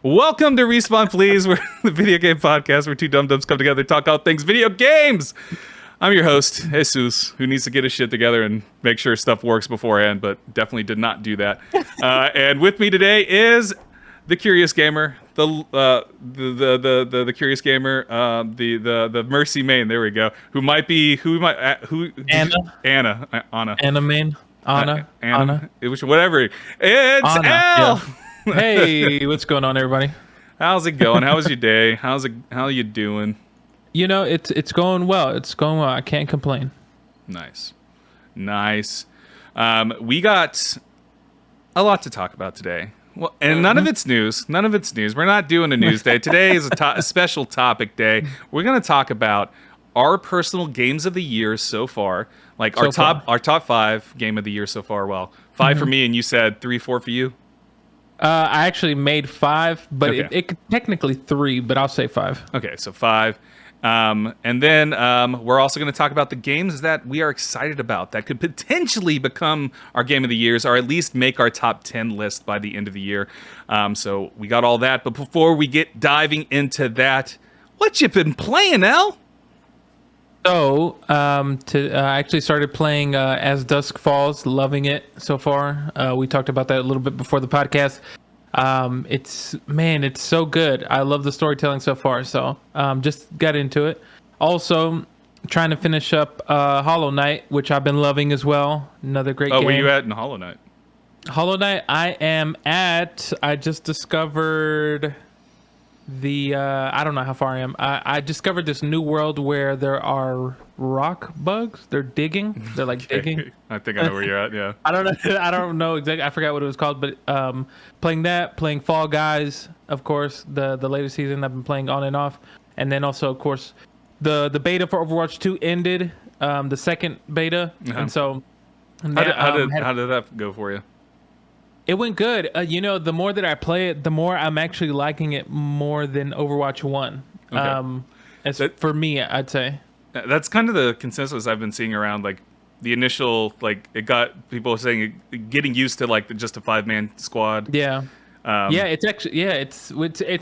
Welcome to Respawn Please. We're the video game podcast where two dum-dums come together to talk all things video games. I'm your host, Jesus, who needs to get his shit together and make sure stuff works beforehand, but definitely did not do that. And with me today is the Curious Gamer, the Curious Gamer, the Mercy Main. There we go. Anna Main. Anna. Whatever. It's Anna, Ell. yeah. Hey, what's going on, everybody? How's it going? How was your day? How are you doing? You know, it's going well. It's going well. I can't complain. Nice. We got a lot to talk about today. Well, and none of it's news. We're not doing a news day. Today is a special topic day. We're going to talk about our personal games of the year so far. Like our top 5 game of the year so far. Well, 5 for me, and you said 3, 4 for you? I actually made 5, but okay. it could technically 3, but I'll say 5. Okay, so 5. And then we're also going to talk about the games that we are excited about that could potentially become our game of the years, or at least make our top 10 list by the end of the year. So we got all that. But before we get diving into that, what you been playing, Ell? So, I actually started playing As Dusk Falls, loving it so far. We talked about that a little bit before the podcast. It's so good. I love the storytelling so far, so just got into it. Also, trying to finish up Hollow Knight, which I've been loving as well. Another great game. Oh, where you at in Hollow Knight? Hollow Knight, I just discovered I don't know how far I am. I discovered this new world where there are rock bugs. They're digging. They're like digging. I think I know where you're at. Yeah. I don't know exactly. I forgot what it was called, but playing Fall Guys, of course, the latest season I've been playing on and off, and then also of course the beta for Overwatch 2 ended, the second beta, and so how did that go for you? It went good. The more that I play it, the more I'm actually liking it more than Overwatch 1. Okay. For me, I'd say. That's kind of the consensus I've been seeing around, like, the initial, like, it got people saying getting used to, like, just a 5-man squad. Yeah. It's actually, it's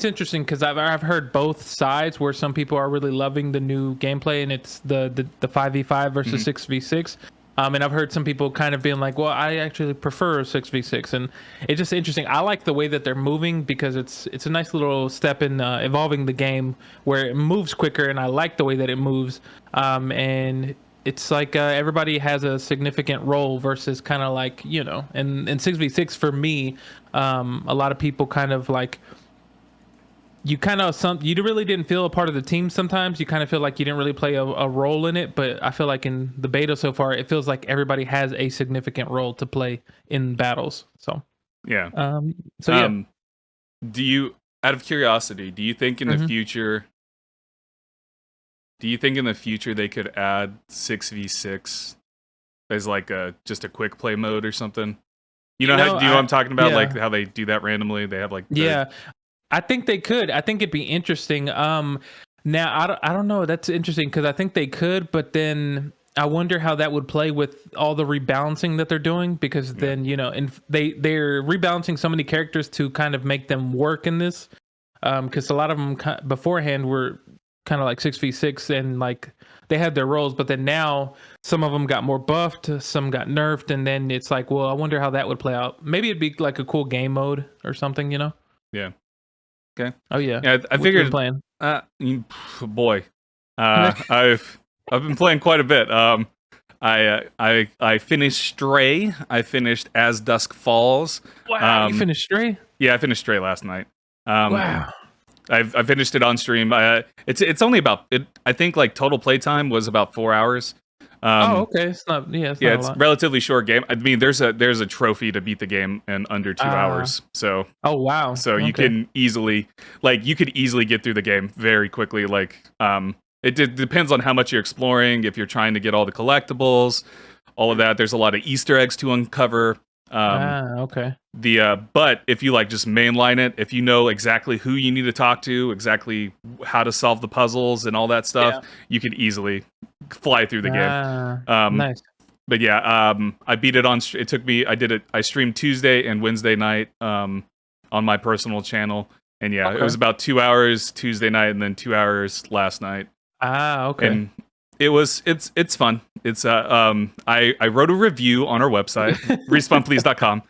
interesting because I've heard both sides where some people are really loving the new gameplay and it's the 5v5 versus 6v6. And I've heard some people kind of being like, well, I actually prefer 6v6. And it's just interesting. I like the way that they're moving because it's a nice little step in evolving the game where it moves quicker. And I like the way that it moves. And it's like everybody has a significant role versus kind of like, and 6v6 for me, a lot of people kind of like, you really didn't feel a part of the team sometimes. You kind of feel like you didn't really play a role in it. But I feel like in the beta so far, it feels like everybody has a significant role to play in battles. So yeah. Do you, out of curiosity, do you think in the future? Do you think in the future they could add 6v6 as like just a quick play mode or something? Do you know what I'm talking about? Yeah. Like how they do that randomly. They have like I think they could. I think it'd be interesting. Now, I don't know. That's interesting because I think they could, but then I wonder how that would play with all the rebalancing that they're doing because then, and they're rebalancing so many characters to kind of make them work in this. Because a lot of them beforehand were kind of like 6v6 and like they had their roles, but then now some of them got more buffed, some got nerfed, and then it's like, well, I wonder how that would play out. Maybe it'd be like a cool game mode or something, Yeah. Okay. Oh yeah. Yeah, I figured. Playing? Boy, I've been playing quite a bit. I finished Stray. I finished As Dusk Falls. Wow, you finished Stray? Yeah, I finished Stray last night. Wow. I finished it on stream. It's only about it. I think like total playtime was about 4 hours. Okay. It's not a lot. Relatively short game. I mean, there's a trophy to beat the game in under 2 hours. So. Oh wow. So you can easily get through the game very quickly. Like, it depends on how much you're exploring. If you're trying to get all the collectibles, all of that. There's a lot of Easter eggs to uncover. Okay. But if you like just mainline it, if you know exactly who you need to talk to, exactly how to solve the puzzles and all that stuff, you could easily fly through the game. Nice. But yeah, I beat it on. It took me. I streamed Tuesday and Wednesday night on my personal channel. And yeah, it Okay. was about 2 hours Tuesday night and then 2 hours last night. Okay. And it's fun. It's I wrote a review on our website, respawnplease.com.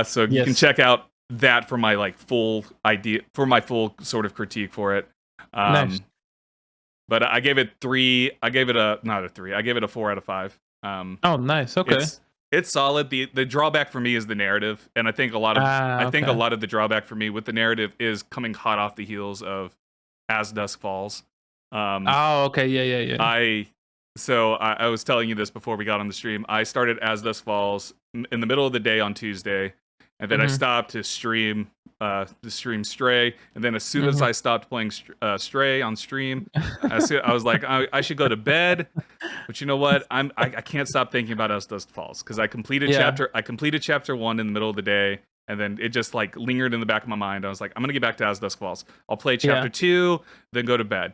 So you can Yes. check out that for my like full idea, for my full sort of critique for it. Nice. But I gave it 3. I gave it a not a 3. I gave it a 4 out of 5. Oh, nice. Okay. It's solid. The drawback for me is the narrative, and I think a lot of Okay. a lot of the drawback for me with the narrative is coming hot off the heels of As Dusk Falls. Okay. Yeah. I was telling you this before we got on the stream. I started As Dusk Falls in the middle of the day on Tuesday, and then I stopped to stream Stray, and then as soon as I stopped playing Stray on stream, I was like, I should go to bed. But you know what? I can't stop thinking about As Dusk Falls because I completed chapter 1 in the middle of the day, and then it just like lingered in the back of my mind. I was like, I'm gonna get back to As Dusk Falls. I'll play chapter 2, then go to bed.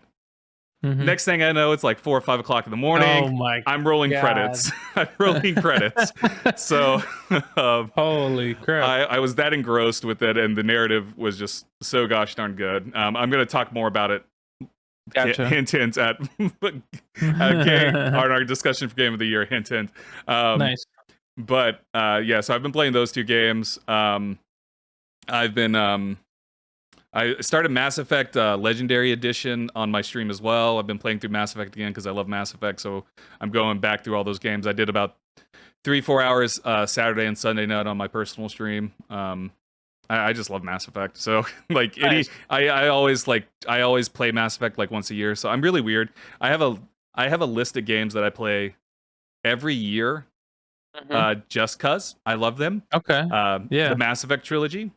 Next thing I know, it's like 4 or 5 o'clock in the morning. Oh my! I'm rolling credits. I'm rolling credits. So, holy crap! I was that engrossed with it, and the narrative was just so gosh darn good. I'm going to talk more about it. Gotcha. Hint at our discussion for Game of the Year. Hint. Nice. But yeah, so I've been playing those 2 games. I started Mass Effect Legendary Edition on my stream as well. I've been playing through Mass Effect again because I love Mass Effect, so I'm going back through all those games. I did about 3-4 hours Saturday and Sunday night on my personal stream. I just love Mass Effect, so like nice. I always play Mass Effect like once a year. So I'm really weird. I have a list of games that I play every year, just cause I love them. Okay. The Mass Effect trilogy,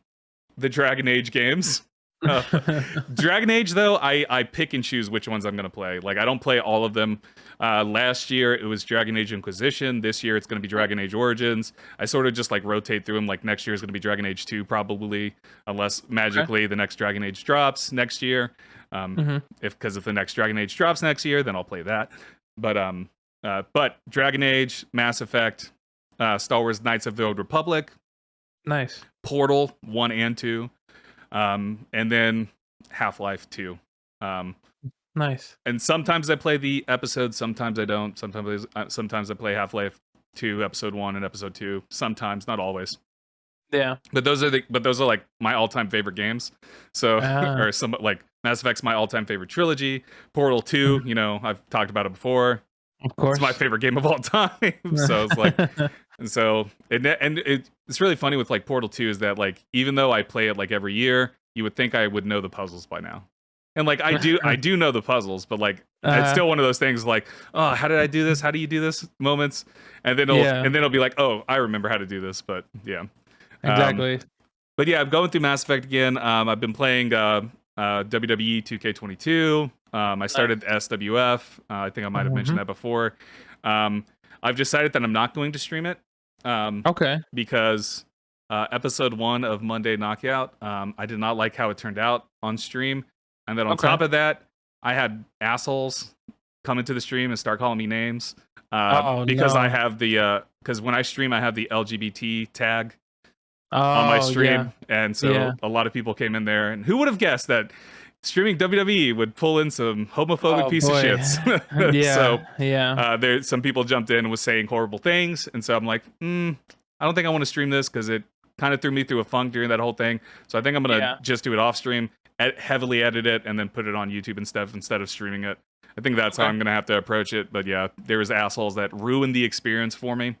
the Dragon Age games. Dragon Age, though, I pick and choose which ones I'm going to play. Like, I don't play all of them. Last year, it was Dragon Age Inquisition. This year, it's going to be Dragon Age Origins. I sort of just, like, rotate through them. Like, next year is going to be Dragon Age 2, probably, unless magically the next Dragon Age drops next year. If the next Dragon Age drops next year, then I'll play that. But Dragon Age, Mass Effect, Star Wars Knights of the Old Republic. Nice. Portal 1 and 2. And then Half-Life 2. Nice. And sometimes I play the episodes, sometimes I don't. Sometimes I play Half-Life 2, episode 1 and episode 2. Sometimes, not always. Yeah. But those are like my all-time favorite games. So or some like Mass Effect's my all-time favorite trilogy. Portal 2, you know, I've talked about it before. Of course. It's my favorite game of all time. So it's like it's really funny with like Portal 2 is that like even though I play it like every year, you would think I would know the puzzles by now. And like I do know the puzzles, but like it's still one of those things like, oh, how did I do this? How do you do this? Moments. And then it'll be like, oh, I remember how to do this, but yeah. Exactly. But yeah, I'm going through Mass Effect again. I've been playing WWE 2K22. I started SWF. I think I might have mentioned that before. I've decided that I'm not going to stream it. Okay. Because episode 1 of Monday Knockout, I did not like how it turned out on stream. And then on top of that, I had assholes come into the stream and start calling me names. Because I have because when I stream, I have the LGBT tag on my stream. Yeah. And so a lot of people came in there. And who would have guessed that streaming WWE would pull in some homophobic piece of shits? There some people jumped in and was saying horrible things. And so I'm like, I don't think I want to stream this because it kind of threw me through a funk during that whole thing. So I think I'm going to just do it off stream, heavily edit it, and then put it on YouTube and stuff instead of streaming it. I think that's how I'm going to have to approach it. But yeah, there was assholes that ruined the experience for me.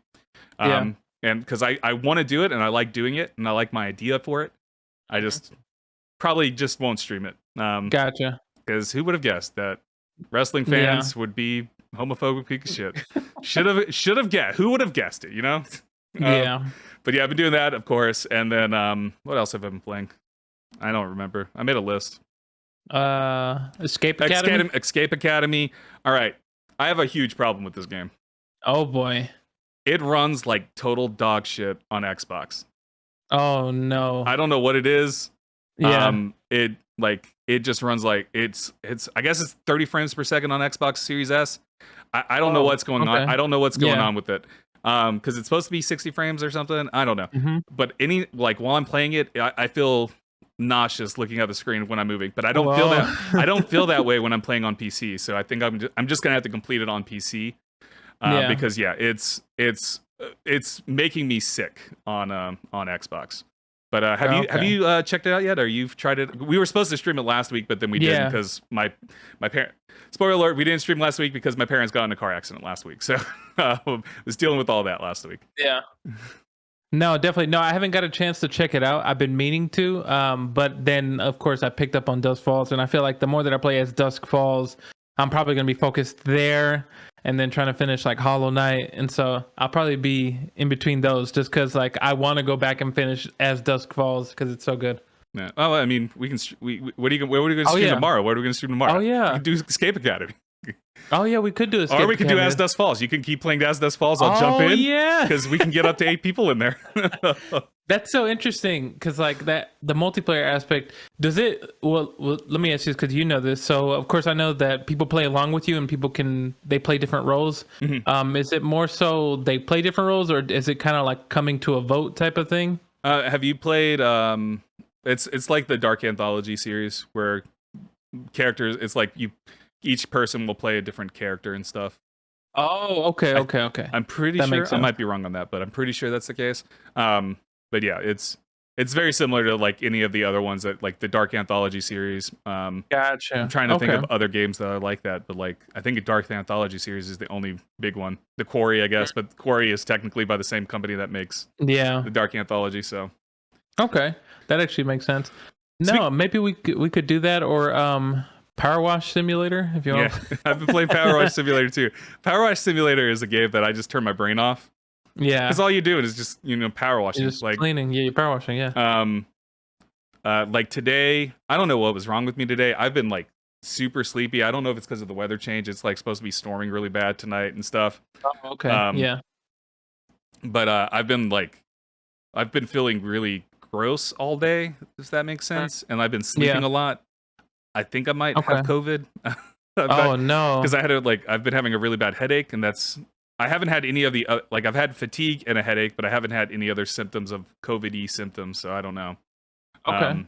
And because I want to do it and I like doing it and I like my idea for it, I just probably just won't stream it. Gotcha. Because who would have guessed that wrestling fans would be homophobic piece of shit? Should have guessed. Who would have guessed it? You know? But yeah, I've been doing that, of course. And then what else have I been playing? I don't remember. I made a list. Escape Academy. Escape Academy. All right. I have a huge problem with this game. Oh boy. It runs like total dog shit on Xbox. Oh no. I don't know what it is. Yeah. It just runs like it's I guess it's 30 frames per second on Xbox Series S. I don't know what's going on. I don't know what's going on with it. Because it's supposed to be 60 frames or something. I don't know. But while I'm playing it, I feel nauseous looking at the screen when I'm moving. But I don't feel that. I don't feel that way when I'm playing on PC. So I think I'm just gonna have to complete it on PC because it's making me sick on Xbox. But have you checked it out yet, or you've tried it? We were supposed to stream it last week, but then we didn't because my parent. Spoiler alert: we didn't stream last week because my parents got in a car accident last week, so was dealing with all that last week. Yeah. No, definitely no. I haven't got a chance to check it out. I've been meaning to, but then of course I picked up on Dusk Falls, and I feel like the more that I play as Dusk Falls, I'm probably gonna be focused there, and then trying to finish like Hollow Knight, and so I'll probably be in between those, just because like I want to go back and finish as Dusk Falls because it's so good. Yeah. Oh, I mean, we can. What are you going to stream tomorrow? What are we going to stream tomorrow? Oh yeah, we can do Escape Academy. Oh yeah, we could do Escape Or we could do Academy. As Dusk Falls. You can keep playing As Dusk Falls. I'll jump in. Yeah, because we can get up to 8 people in there. That's so interesting because like that the multiplayer aspect does it well let me ask you because you know this, so of course I know that people play along with you and people they play different roles. Is it more so they play different roles, or is it kind of like coming to a vote type of thing? Have you played it's like the Dark Anthology series where characters, it's like each person will play a different character and stuff. Oh, okay. I'm pretty sure, I might be wrong on that, but I'm pretty sure that's the case. But yeah, it's very similar to like any of the other ones that like the Dark Anthology series. Gotcha. I'm trying to think of other games that are like that, but like I think a Dark Anthology series is the only big one. The Quarry, I guess, but Quarry is technically by the same company that makes the Dark Anthology. So okay, that actually makes sense. No, maybe we could do that, or Power Wash Simulator if you want. Yeah, I've been playing Power Wash Simulator too. Power Wash Simulator is a game that I just turn my brain off. Yeah, because all you do is just power washing, you're just like cleaning. Yeah, you're power washing. Yeah. Like today, I don't know what was wrong with me today. I've been like super sleepy. I don't know if it's because of the weather change. It's like supposed to be storming really bad tonight and stuff. Oh, okay. Yeah. But I've been feeling really gross all day. Does that make sense? And I've been sleeping a lot. I think I might have COVID. No! Because I've been having a really bad headache, and I haven't had any of the I've had fatigue and a headache, but I haven't had any other symptoms of COVID-y symptoms, so I don't know. Okay.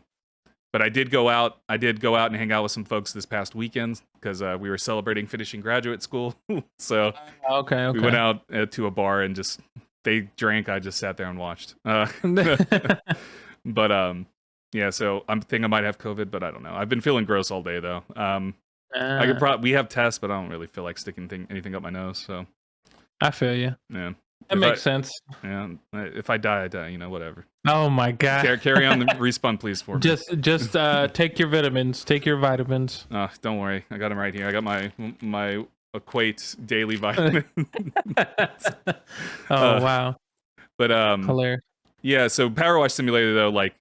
But I did go out. and hang out with some folks this past weekend because we were celebrating finishing graduate school. So we went out to a bar and they drank. I just sat there and watched. But yeah. So I think I might have COVID, but I don't know. I've been feeling gross all day though. I could we have tests, but I don't really feel like sticking anything up my nose. So I feel you. Yeah. That makes sense. Yeah. If I die, I die. Whatever. Oh my god. Carry on the respawn, please, for me. Just take your vitamins. Take your vitamins. Oh, don't worry. I got them right here. I got my Equate daily vitamin. Wow. But hilarious. Yeah. So Power Wash Simulator though, like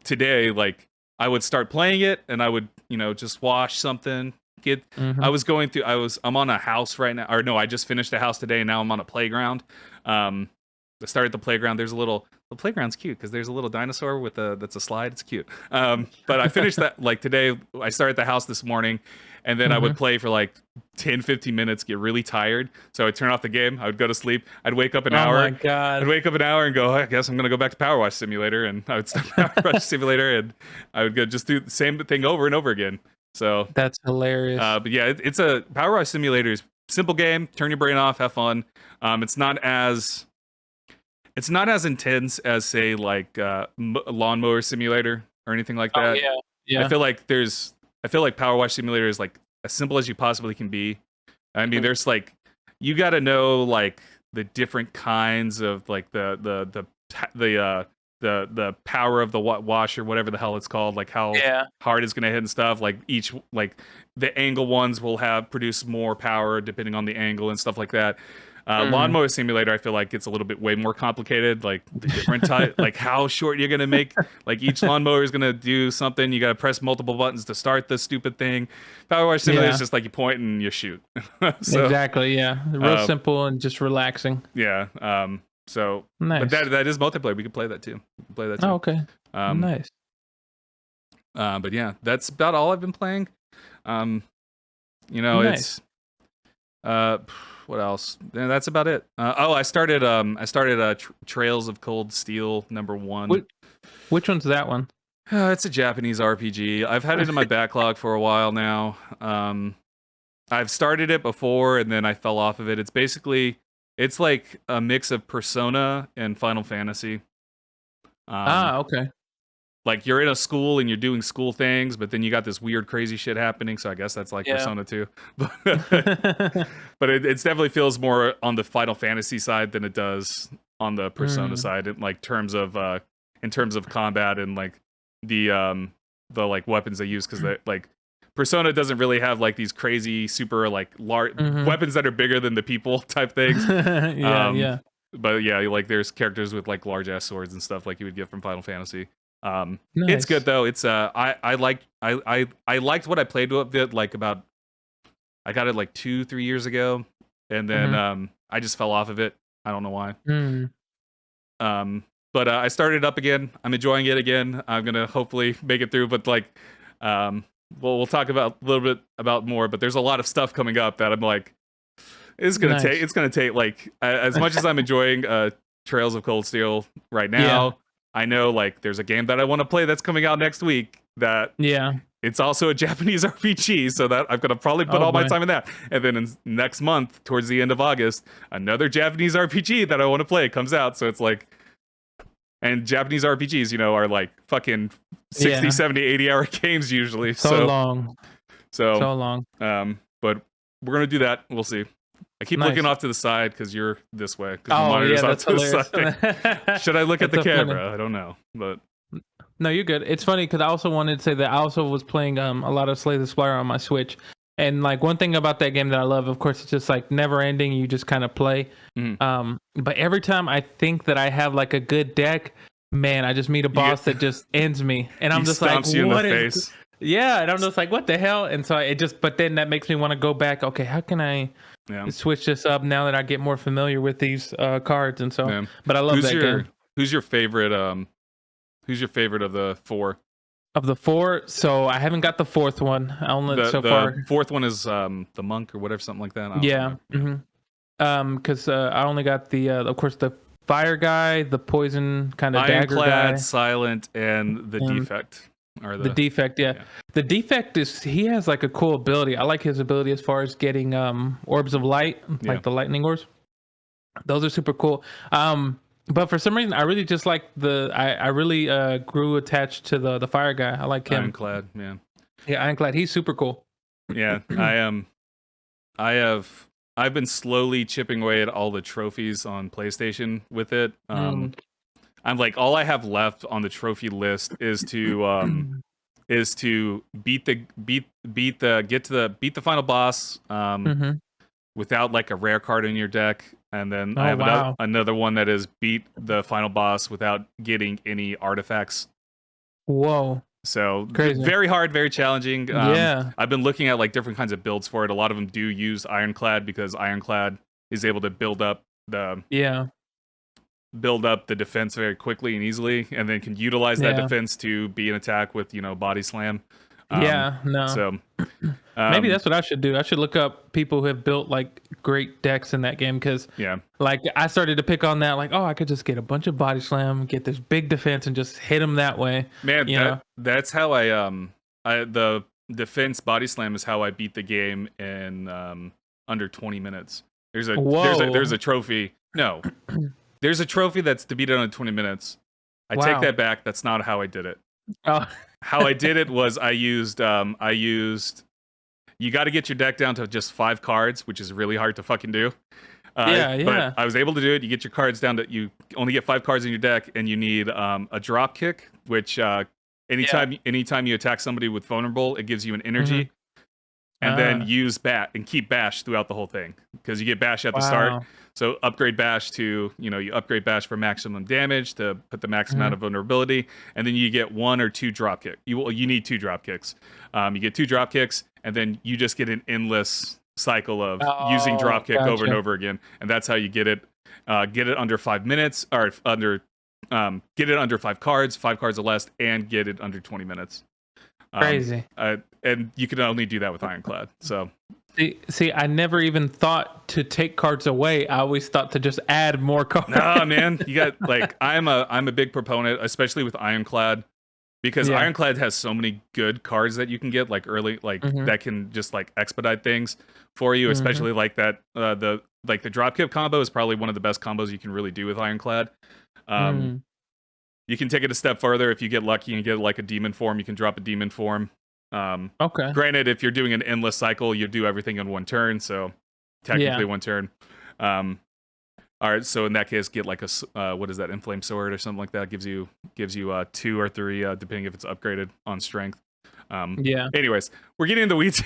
today, like I would start playing it and I would just wash something. I'm on a house right now, or no, I just finished a house today and now I'm on a playground. I started the playground. The playground's cute because there's a little dinosaur that's a slide. It's cute. But I finished that like today. I started the house this morning, and then I would play for like 10-15 minutes, get really tired, so I'd turn off the game, I would go to sleep, I'd wake up an hour. Oh my god. I'd wake up an hour and go, I guess I'm gonna go back to Power Wash Simulator, and I would start Power Wash Simulator, and I would go just do the same thing over and over again. So that's hilarious. But yeah, it's a Power Wash Simulator is simple game. Turn your brain off, have fun. It's not as intense as say like Lawnmower Simulator or anything like that. Oh, yeah. I feel like Power Wash Simulator is like as simple as you possibly can be. I mean, there's like you got to know like the different kinds of like the power of the wash or whatever the hell it's called, like how hard it's gonna hit and stuff. Like each like the angle ones will produce more power depending on the angle and stuff like that. Lawnmower Simulator, I feel like it's a little bit way more complicated. Like the different type, like how short you're gonna make. Like each lawnmower is gonna do something. You gotta press multiple buttons to start the stupid thing. Power Wash Simulator is just like you point and you shoot. So, exactly. Yeah. Real simple and just relaxing. Yeah. So, nice. But that is multiplayer. We can play that too. Oh, okay. Nice. But yeah, that's about all I've been playing. Nice. It's what else? Yeah, that's about it. I started Trails of Cold Steel #1. Which one's that one? It's a Japanese RPG. I've had it in my backlog for a while now. I've started it before and then I fell off of it. It's like a mix of Persona and Final Fantasy. Okay. Like you're in a school and you're doing school things, but then you got this weird, crazy shit happening. So I guess that's like Persona 2. But it definitely feels more on the Final Fantasy side than it does on the Persona side, in like in terms of combat and like the like weapons they use, because like Persona doesn't really have like these crazy super like large weapons that are bigger than the people type things. Yeah. But yeah, like there's characters with like large ass swords and stuff like you would get from Final Fantasy. Nice. It's good though. It's I liked what I played with it, like about, I got it like 2-3 years ago, and then I just fell off of it. I don't know why. But I started it up again. I'm enjoying it again. I'm gonna hopefully make it through. But like, we'll talk about a little bit about more. But there's a lot of stuff coming up that I'm like, it's gonna take like, as much as I'm enjoying Trails of Cold Steel right now. I know like there's a game that I want to play that's coming out next week that it's also a Japanese RPG, so that I'm gonna probably put all my time in that. And then next month, towards the end of August, another Japanese RPG that I want to play comes out. So it's like, and Japanese RPGs, you know, are like fucking 60, 70, 80 hour games usually. So long. But we're gonna do that. We'll see. I keep looking off to the side because you're this way. Because the monitor's off to the side. Should I look at the camera? Funny. I don't know, but no, you're good. It's funny because I also wanted to say that I also was playing a lot of Slay the Spire on my Switch, and like one thing about that game that I love, of course, it's just like never ending. You just kind of play. But every time I think that I have like a good deck, man, I just meet a boss that just ends me, and I'm just like, you in the face. Yeah, and I'm just like, what the hell? And so but then that makes me want to go back. Okay, how can I switch this up now that I get more familiar with these cards? And so, but I love that game. Who's your favorite? Who's your favorite of the 4? Of the 4, so I haven't got the 4th one. I only the far. 4th one is the monk or whatever, something like that. Because I only got the of course the fire guy, the poison kind of dagger guy, Ironclad, silent, and the defect. Or the defect, the defect is, he has like a cool ability. I like his ability as far as getting orbs of light, like the lightning orbs. Those are super cool. But for some reason, I really just like I really grew attached to the fire guy. I like him. Ironclad, Ironclad. He's super cool. Yeah, I've been slowly chipping away at all the trophies on PlayStation with it. I'm like, all I have left on the trophy list is to beat the final boss without like a rare card in your deck, and then I have another one that is beat the final boss without getting any artifacts. Whoa. So crazy. Very hard, very challenging. I've been looking at like different kinds of builds for it. A lot of them do use Ironclad because Ironclad is able to build up the defense very quickly and easily, and then can utilize that defense to be an attack with, body slam. So maybe that's what I should do. I should look up people who have built like great decks in that game, because like I started to pick on that, like, I could just get a bunch of body slam, get this big defense, and just hit them that way. Man, that's how the defense body slam is how I beat the game in under 20 minutes. There's a trophy. No. There's a trophy that's to beat it in 20 minutes. I take that back. That's not how I did it. How I did it was I used you got to get your deck down to just 5 cards, which is really hard to fucking do. But I was able to do it. You get your cards down to, you only get 5 cards in your deck, and you need a drop kick, which anytime you attack somebody with vulnerable, it gives you an energy. And then use keep bash throughout the whole thing, because you get bash at the start. So upgrade bash to, you upgrade bash for maximum damage to put the max amount of vulnerability, and then you get 1 or 2 drop kick. You need 2 drop kicks. You get 2 drop kicks, and then you just get an endless cycle of using drop kick over and over again, and that's how you get it. Get it under 5 minutes, or get it under 5 cards or less, and get it under 20 minutes. Crazy. And you can only do that with Ironclad. So see, I never even thought to take cards away. I always thought to just add more cards. Nah, man, you got like, I'm a big proponent, especially with Ironclad, because Ironclad has so many good cards that you can get like early, like that can just like expedite things for you, especially like that the dropkick combo is probably one of the best combos you can really do with Ironclad. You can take it a step further if you get lucky and get like a demon form. You can drop a demon form. Okay. Granted, if you're doing an endless cycle, you do everything in one turn, so technically one turn. All right, so in that case, get like a what is that, Inflamed Sword or something like that. Gives you 2 or 3, depending if it's upgraded on strength. Anyways, we're getting in the weeds.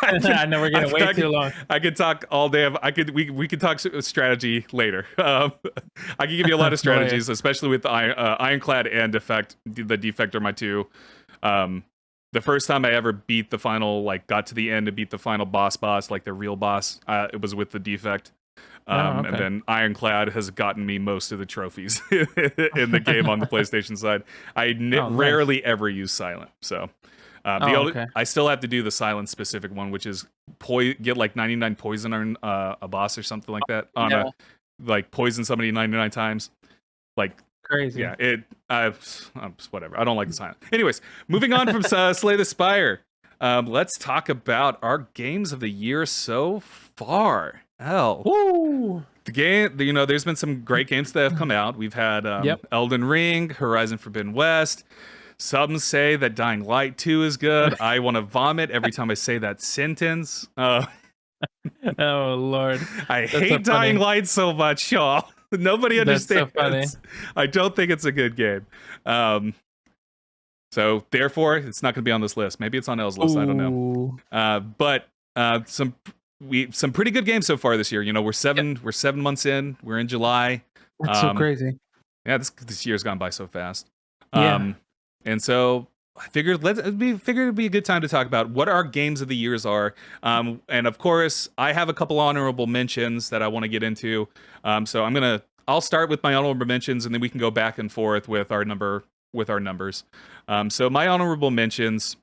I know we're getting way too long. I could talk all day. We could talk strategy later. I can give you a lot of strategies, especially with Ironclad and Defect. The Defect are my two. The first time I ever beat the final, like got to the end to beat the final boss, like the real boss, it was with the Defect. And then Ironclad has gotten me most of the trophies in the game on the PlayStation side. I rarely ever use Silent, so I still have to do the Silent specific one, which is get like 99 poison on a boss or something like that. Like poison somebody 99 times, like crazy. Yeah, whatever. I don't like the Silent. Anyways, moving on from Slay the Spire, let's talk about our games of the year so far. Woo! The game, there's been some great games that have come out. We've had Elden Ring, Horizon Forbidden West. Some say that Dying Light 2 is good. I want to vomit every time I say that sentence. Oh, Lord. I hate Dying Light so much, y'all. Nobody understands. That's so funny. I don't think it's a good game. So, therefore, it's not going to be on this list. Maybe it's on Elle's list. I don't know. But some pretty good games so far this year. We're 7 months in. We're in July. That's so crazy. Yeah, this year's gone by so fast. And so I figured it'd be a good time to talk about what our games of the years are. And of course, I have a couple honorable mentions that I want to get into. So I'll start with my honorable mentions, and then we can go back and forth with our numbers. So my honorable mentions,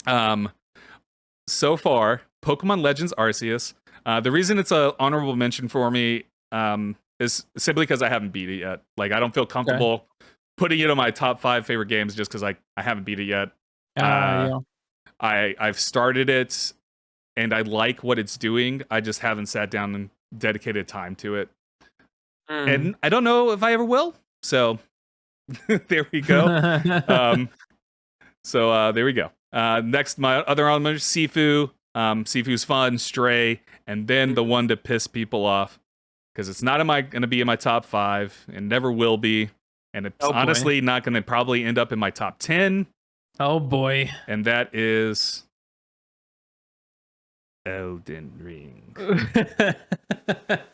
so far, Pokemon Legends Arceus. The reason it's an honorable mention for me is simply because I haven't beat it yet. Like, I don't feel comfortable putting it on my top 5 favorite games just because I haven't beat it yet. I've started it and I like what it's doing. I just haven't sat down and dedicated time to it. And I don't know if I ever will. So there we go. There we go. Next, my other honorable Sifu. Sifu's fun, Stray, and then the one to piss people off, because it's not going to be in my top 5 and never will be. And it's honestly not going to probably end up in my top 10. Oh, boy. And that is Elden Ring.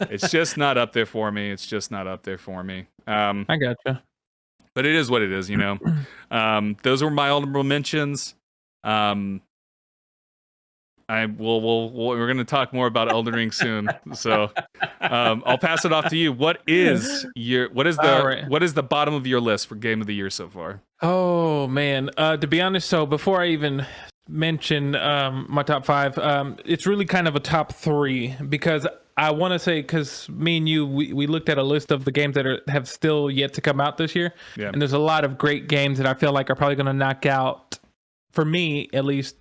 It's just not up there for me. I gotcha. But it is what it is, Those were my honorable mentions. We're going to talk more about Elden Ring soon, so I'll pass it off to you. What is the bottom of your list for game of the year so far? Oh man, to be honest, so before I even mention my top 5, it's really kind of a top 3, because I want to say, because me and you, we looked at a list of the games that have still yet to come out this year, and there's a lot of great games that I feel like are probably going to knock out, for me at least,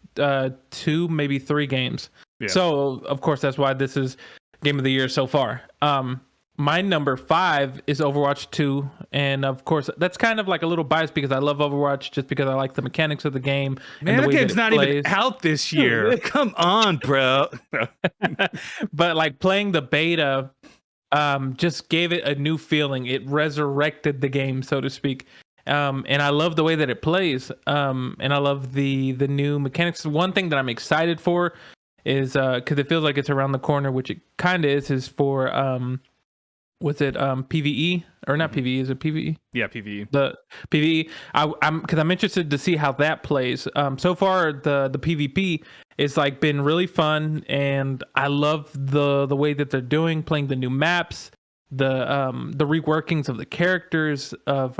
2, maybe 3 games. So of course that's why this is game of the year so far. My number 5 is Overwatch 2, and of course that's kind of like a little biased because I love Overwatch just because I like the mechanics of the game. Man, the game's not even out this year. Come on, bro. But like playing the beta just gave it a new feeling. It resurrected the game, so to speak. And I love the way that it plays. And I love the new mechanics. One thing that I'm excited for is because it feels like it's around the corner, which it kind of is for PvE or not PvE? Is it PvE? Yeah, PvE. The PvE. I'm interested to see how that plays. So far the PvP is like been really fun, and I love the way that they're playing the new maps, the reworkings of the characters of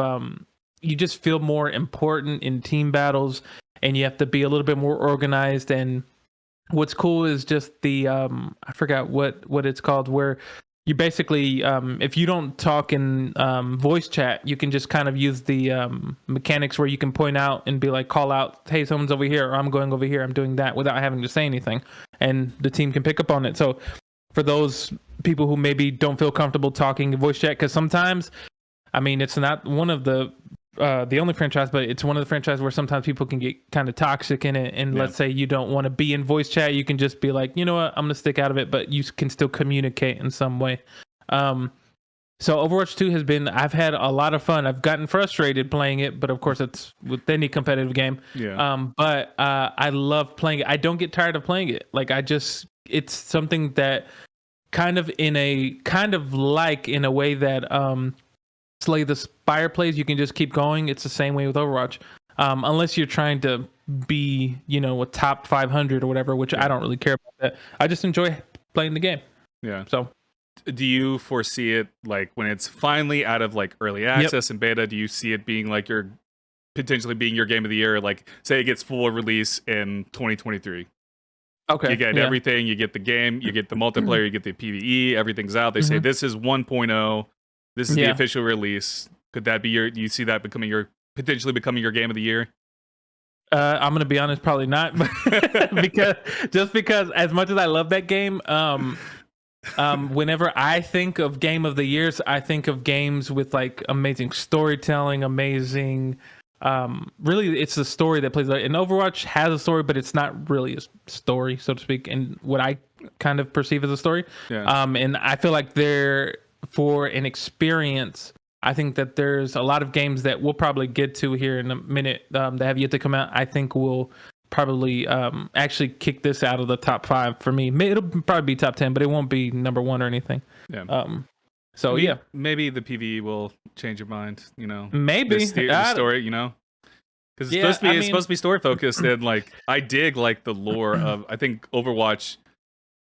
you just feel more important in team battles, and you have to be a little bit more organized. And what's cool is just the I forgot what it's called, where you basically, if you don't talk in voice chat, you can just kind of use the mechanics where you can point out and be like, call out, hey, someone's over here, or I'm going over here, I'm doing that, without having to say anything, and the team can pick up on it. So for those people who maybe don't feel comfortable talking in voice chat, because sometimes, I mean, it's not one of the only franchise, but it's one of the franchises where sometimes people can get kind of toxic in it. And let's say you don't want to be in voice chat, you can just be like, you know what, I'm going to stick out of it, but you can still communicate in some way. So Overwatch 2 has been, I've had a lot of fun. I've gotten frustrated playing it, but of course it's with any competitive game. But I love playing it. I don't get tired of playing it. Like it's something that kind of in a way that Slay the Spire plays, you can just keep going. It's the same way with Overwatch. Unless you're trying to be, a top 500 or whatever, which I don't really care about that. I just enjoy playing the game. Yeah. So do you foresee it, like, when it's finally out of like early access and beta, do you see it being like potentially being your game of the year? Like, say it gets full release in 2023. Okay. You get everything, you get the game, you get the multiplayer, you get the PvE, everything's out. They say this is 1.0. This is the official release. Could that be do you see that potentially becoming your game of the year? I'm gonna be honest, probably not, because as much as I love that game, whenever I think of game of the years, I think of games with like amazing storytelling, amazing. Really, it's the story that plays. And Overwatch has a story, but it's not really a story, so to speak, and what I kind of perceive as a story. And I feel like for an experience, I think that there's a lot of games that we'll probably get to here in a minute that have yet to come out. I think will probably actually kick this out of the top 5 for me. It'll probably be top 10, but it won't be number 1 or anything. Maybe the PvE will change your mind. Maybe the story. Because it's supposed to be story focused, and like I dig like the lore of. I think Overwatch,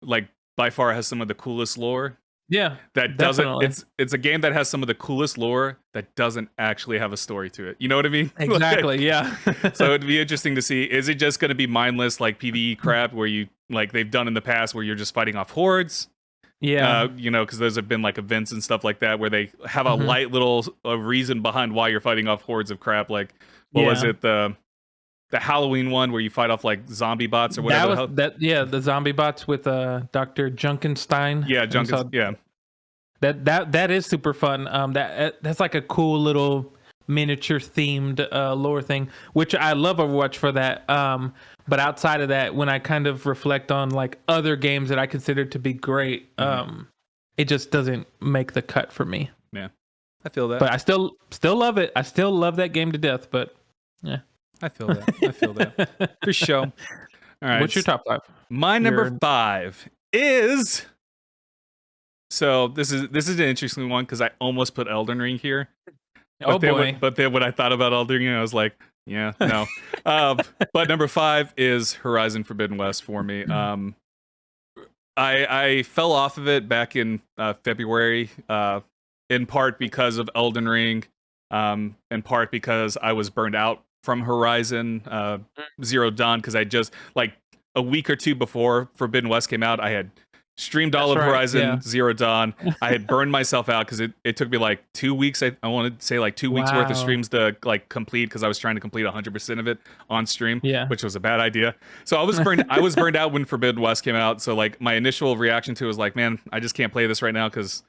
like by far, has some of the coolest lore. Yeah, that definitely. doesn't. It's a game that has some of the coolest lore that doesn't actually have a story to it. You know what I mean? Exactly. Yeah. So it'd be interesting to see. Is it just going to be mindless like PvE crap where you like they've done in the past where you're just fighting off hordes? Yeah. Because those have been like events and stuff like that where they have a light little reason behind why you're fighting off hordes of crap. Like what was it the Halloween one where you fight off like zombie bots or whatever. The zombie bots with Dr. Junkenstein. Yeah, Junkenstein. Yeah. That is super fun. That's like a cool little miniature themed lore thing, which I love Overwatch for that. But outside of that, when I kind of reflect on like other games that I consider to be great, it just doesn't make the cut for me. Yeah, I feel that. But I still love it. I still love that game to death. But yeah. I feel that. For sure. All right. What's your top 5? My number 5 is. So this is an interesting one because I almost put Elden Ring here. But then when I thought about Elden Ring, I was like, yeah, no. But number 5 is Horizon Forbidden West for me. I fell off of it back in February, in part because of Elden Ring, in part because I was burned out from Horizon Zero Dawn, because I just like a week or two before Forbidden West came out, I had streamed all of Horizon Zero Dawn. I had burned myself out because it took me like 2 weeks. I wanted to say like 2 weeks worth of streams to like complete, because I was trying to complete 100% of it on stream, which was a bad idea. So I was burned out when Forbidden West came out. So like my initial reaction to it was like, man, I just can't play this right now because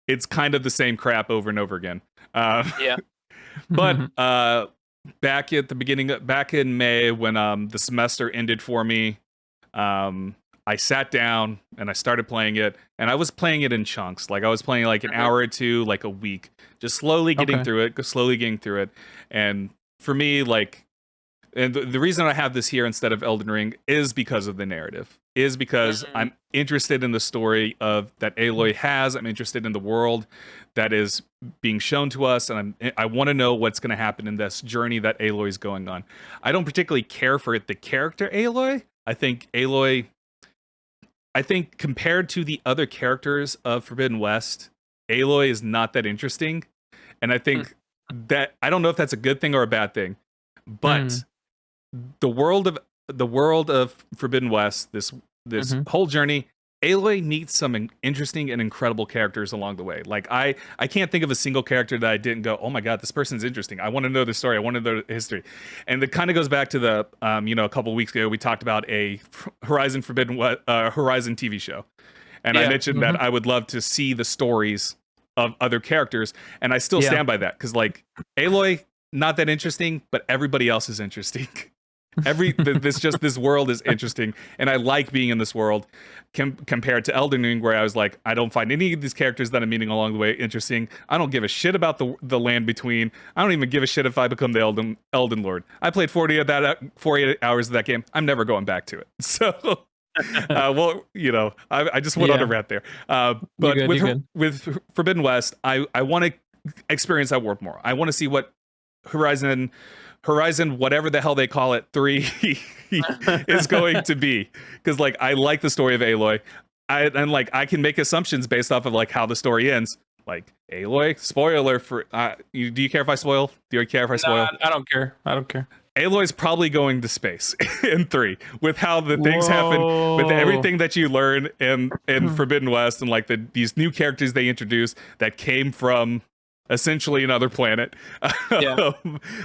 it's kind of the same crap over and over again. But back at the beginning, back in May when the semester ended for me, I sat down and I started playing it, and I was playing it in chunks. Like I was playing like an hour or two, like a week, just slowly getting through it. And for me, like, and the reason I have this here instead of Elden Ring is because of the narrative, is because I'm interested in the story that Aloy has. I'm interested in the world that is being shown to us, and I want to know what's going to happen in this journey that Aloy is going on. I don't particularly care for the character Aloy. I think compared to the other characters of Forbidden West, Aloy is not that interesting. And I think that, I don't know if that's a good thing or a bad thing, but the world of Forbidden West, this whole journey Aloy meets some interesting and incredible characters along the way. Like I can't think of a single character that I didn't go, oh my god, this person's interesting. I want to know the story. I want to know the history. And it kind of goes back to the, a couple of weeks ago we talked about a Horizon Horizon TV show, and I mentioned that I would love to see the stories of other characters, and I still stand by that because like Aloy, not that interesting, but everybody else is interesting. This world is interesting, and I like being in this world compared to Elden Ring, where I was like, I don't find any of these characters that I'm meeting along the way interesting. I don't give a shit about the land between. I don't even give a shit if I become the Elden Lord. I played 48 hours of that game. I'm never going back to it. So I just went on a rant there. But with Forbidden West, I want to experience that world more. I want to see what Horizon, whatever the hell they call it, 3 is going to be. Because like I like the story of Aloy. I can make assumptions based off of like how the story ends. Like Aloy, spoiler for do you care if I spoil? Do you care if I spoil? I don't care. Aloy's probably going to space in 3 with how the things happen, with everything that you learn in Forbidden West, and like these new characters they introduce that came from essentially another planet.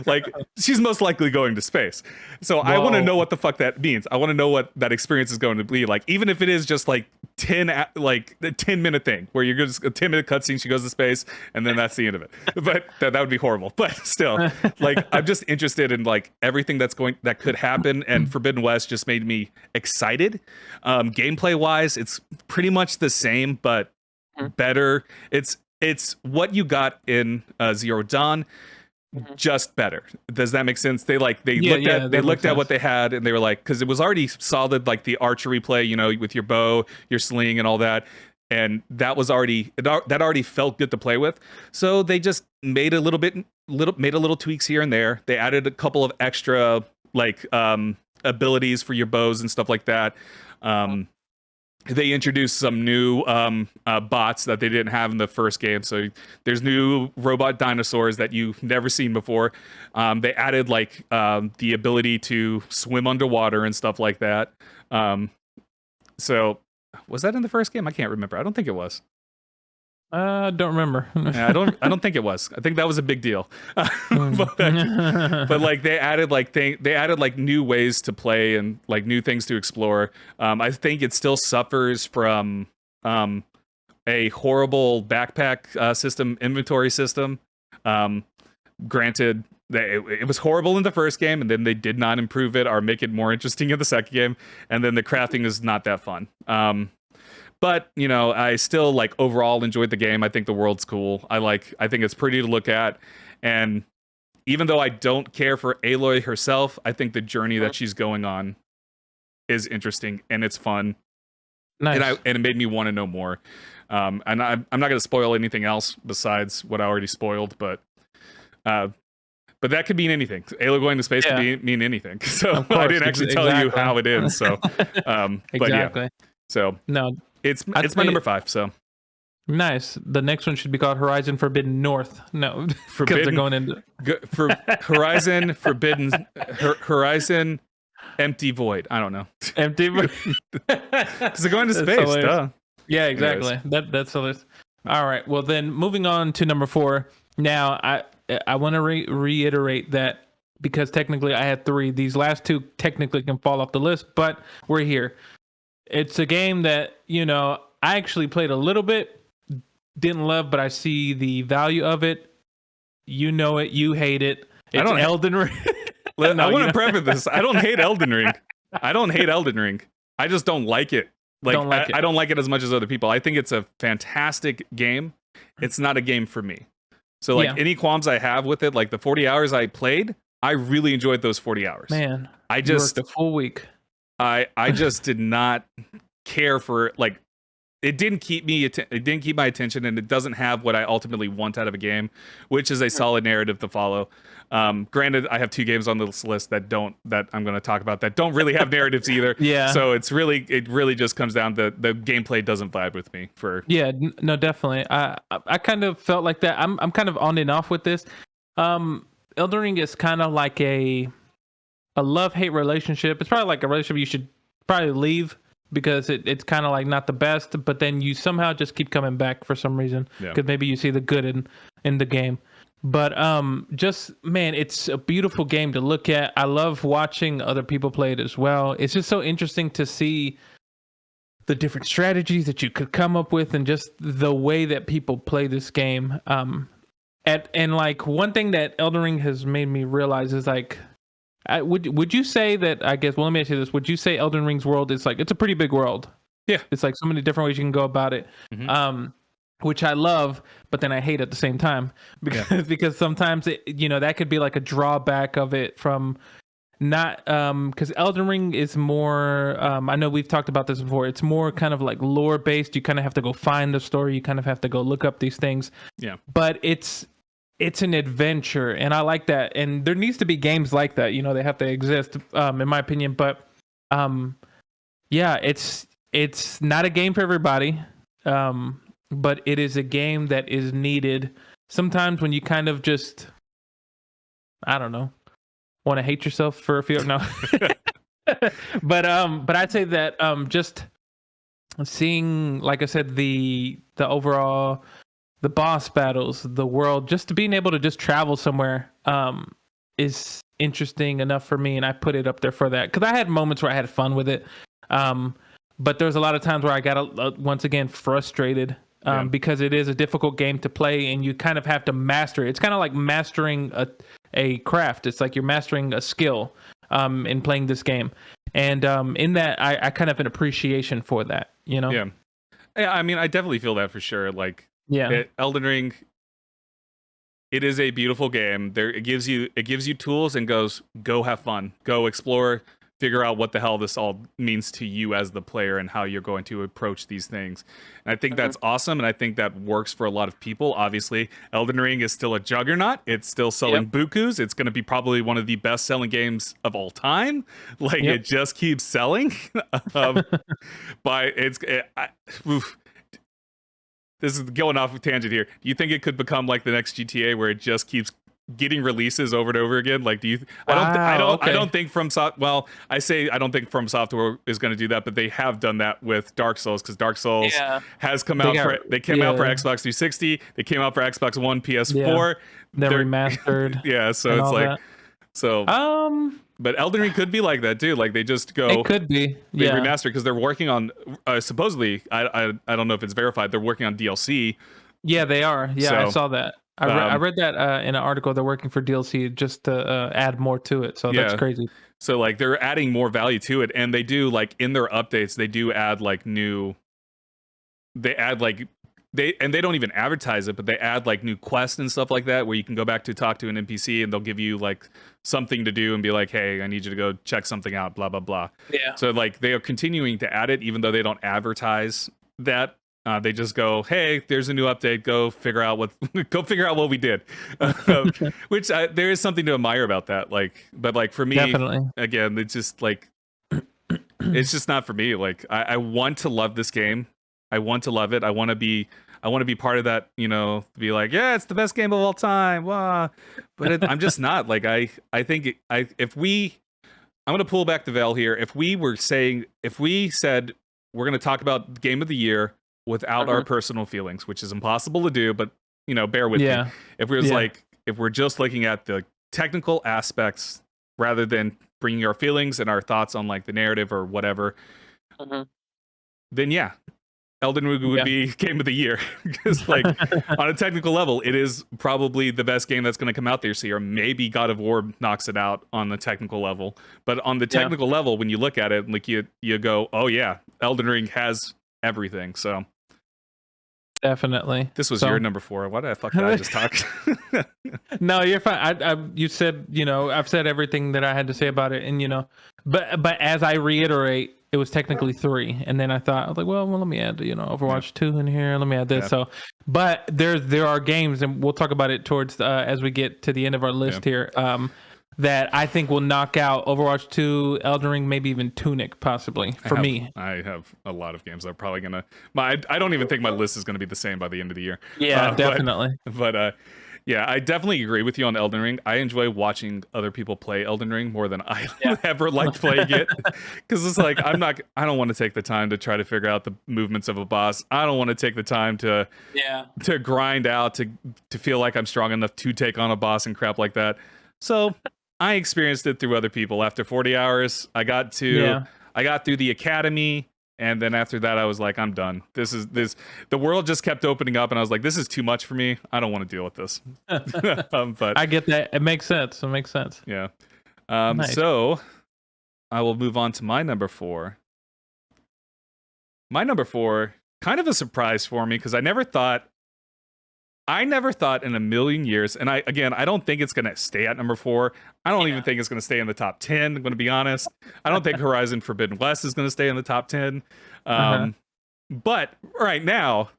Like she's most likely going to space. So I want to know what the fuck that means. I want to know what that experience is going to be like, even if it is just like the 10-minute thing where you're just a 10-minute cutscene, she goes to space, and then that's the end of it. But that would be horrible. But still, like I'm just interested in like everything that could happen, and Forbidden West just made me excited. Gameplay wise, it's pretty much the same, but better. It's what you got in Zero Dawn, just better. Does that make sense? They looked at what they had, and they were like, because it was already solid, like the archery play, with your bow, your sling, and all that, and that already felt good to play with. So they just made a little tweaks here and there. They added a couple of extra like abilities for your bows and stuff like that. They introduced some new bots that they didn't have in the first game. So there's new robot dinosaurs that you've never seen before. They added like the ability to swim underwater and stuff like that. So was that in the first game? I can't remember. I don't think it was. Don't remember. Yeah, I don't think it was. I think that was a big deal. but like they added like new ways to play and like new things to explore. I think it still suffers from a horrible backpack system, inventory system. Granted, it was horrible in the first game, and then they did not improve it or make it more interesting in the second game, and then the crafting is not that fun. But, I still like overall enjoyed the game. I think the world's cool. I think it's pretty to look at. And even though I don't care for Aloy herself, I think the journey that she's going on is interesting and it's fun. Nice. And it made me want to know more. And I'm not going to spoil anything else besides what I already spoiled, but that could mean anything. Aloy going to space could mean anything. So I didn't actually tell you how it ends. So, exactly. But yeah. So no. It's my number 5, so. Nice. The next one should be called Horizon Forbidden North. No, because they're going into for Horizon Forbidden Horizon Empty Void. I don't know. Empty Void. Because they're going to space. Duh. Yeah, exactly. That's hilarious. All right. Well, then moving on to number 4. Now, I want to reiterate that because technically I had 3. These last 2 technically can fall off the list, but we're here. It's a game that, I actually played a little bit, didn't love, but I see the value of it. You know it, you hate it. It's Elden Ring. I want to preface this. I don't hate Elden Ring. I just don't like it. I don't like it as much as other people. I think it's a fantastic game. It's not a game for me. So any qualms I have with it, like the 40 hours I played, I really enjoyed those 40 hours. Man, I just worked a full week. I just did not care for it didn't keep my attention, and it doesn't have what I ultimately want out of a game, which is a solid narrative to follow. Granted, I have 2 games on this list that I'm going to talk about that don't really have narratives either. Yeah. So it really just comes down to the gameplay doesn't vibe with me no, definitely. I kind of felt like that. I'm kind of on and off with this. Elden Ring is kind of like a love-hate relationship. It's probably like a relationship you should probably leave because it's kind of like not the best, but then you somehow just keep coming back for some reason because maybe you see the good in the game. But just man, it's a beautiful game to look at. I love watching other people play it as well. It's just so interesting to see the different strategies that you could come up with and just the way that people play this game. And like one thing that Elden Ring has made me realize is like, would you say that, I guess, well, let me ask you this. Would you say Elden Ring's world is like, it's a pretty big world? Yeah. It's like so many different ways you can go about it. Which I love, but then I hate at the same time because sometimes that could be like a drawback of it from not because Elden Ring is more I know we've talked about this before. It's more kind of like lore based. You kind of have to go find the story. You kind of have to go look up these things. Yeah. But it's an adventure, and I like that. And there needs to be games like that. They have to exist, in my opinion. But it's not a game for everybody. But it is a game that is needed sometimes when you kind of just, I don't know, want to hate yourself for a few. No, but I'd say that just seeing, like I said, the overall, the boss battles, the world, just being able to just travel somewhere is interesting enough for me, and I put it up there for that because I had moments where I had fun with it, but there's a lot of times where I got once again frustrated. Because it is a difficult game to play and you kind of have to master it. It's kind of like mastering a craft. It's like you're mastering a skill in playing this game. And in that, I kind of have an appreciation for that, Yeah. Yeah, I mean, I definitely feel that for sure. Like, Elden Ring, it is a beautiful game. It gives you tools and goes, go have fun. Go explore. Figure out what the hell this all means to you as the player and how you're going to approach these things. And I think that's awesome, and I think that works for a lot of people. Obviously, Elden Ring is still a juggernaut. It's still selling bukus. It's going to be probably one of the best-selling games of all time. Like, it just keeps selling. This is going off a tangent here. Do you think it could become like the next GTA where it just keeps getting releases over and over again? Like, do you? I don't think I don't think From Software is going to do that, but they have done that with Dark Souls because Dark Souls has come out out for Xbox 360. They came out for Xbox One, PS4. They're remastered. So it's like that. But Elden Ring could be like that too. Like they just go. It could be. They remaster because they're working on supposedly. I don't know if it's verified. They're working on DLC. Yeah, they are. Yeah, I saw that. I read that in an article. They're working for DLC just to add more to it. So that's crazy. So like they're adding more value to it, and they do like in their updates, they do add like new. They add like they don't even advertise it, but they add like new quests and stuff like that, where you can go back to talk to an NPC, and they'll give you like something to do and be like, "Hey, I need you to go check something out." Blah blah blah. Yeah. So like they are continuing to add it, even though they don't advertise that. They just go, "Hey, there's a new update. Go figure out what we did," which there is something to admire about that. Like, but like for me, definitely. Again, it's just like it's just not for me. Like, I want to love this game. I want to love it. I want to be part of that. To be like, yeah, it's the best game of all time. Wow. But I'm just not. Like, I think I'm gonna pull back the veil here. If we said we're gonna talk about Game of the Year without our personal feelings, which is impossible to do, but bear with me. If we're just looking at the technical aspects rather than bringing our feelings and our thoughts on like the narrative or whatever, then Elden Ring would be Game of the Year because like on a technical level, it is probably the best game that's going to come out this year. Maybe God of War knocks it out on the technical level, but on the technical level, when you look at it, like you go, oh yeah, Elden Ring has everything. So definitely, this was your number 4. Why did I just talk? No, you're fine. You said, I've said everything that I had to say about it, and but as I reiterate, it was technically 3, and then I was like, well, let me add Overwatch 2 in here. Let me add this. So, but there are games, and we'll talk about it towards as we get to the end of our list here. That I think will knock out Overwatch 2, Elden Ring, maybe even Tunic, possibly, for me. I have a lot of games that are probably going to... I don't even think my list is going to be the same by the end of the year. Yeah, definitely. But Yeah, I definitely agree with you on Elden Ring. I enjoy watching other people play Elden Ring more than I ever liked playing it. Because it's like, I don't want to take the time to try to figure out the movements of a boss. I don't want to take the time to grind out, to feel like I'm strong enough to take on a boss and crap like that. So I experienced it through other people. After 40 hours, I got through the academy. And then after that, I was like, I'm done. The world just kept opening up, and I was like, this is too much for me. I don't want to deal with this. But I get that. It makes sense. Yeah. Nice. So I will move on to my number 4. My number 4, kind of a surprise for me, because I never thought in a million years, and I don't think it's going to stay at number 4. I don't even think it's going to stay in the top 10, I'm going to be honest. I don't think Horizon Forbidden West is going to stay in the top 10. But right now,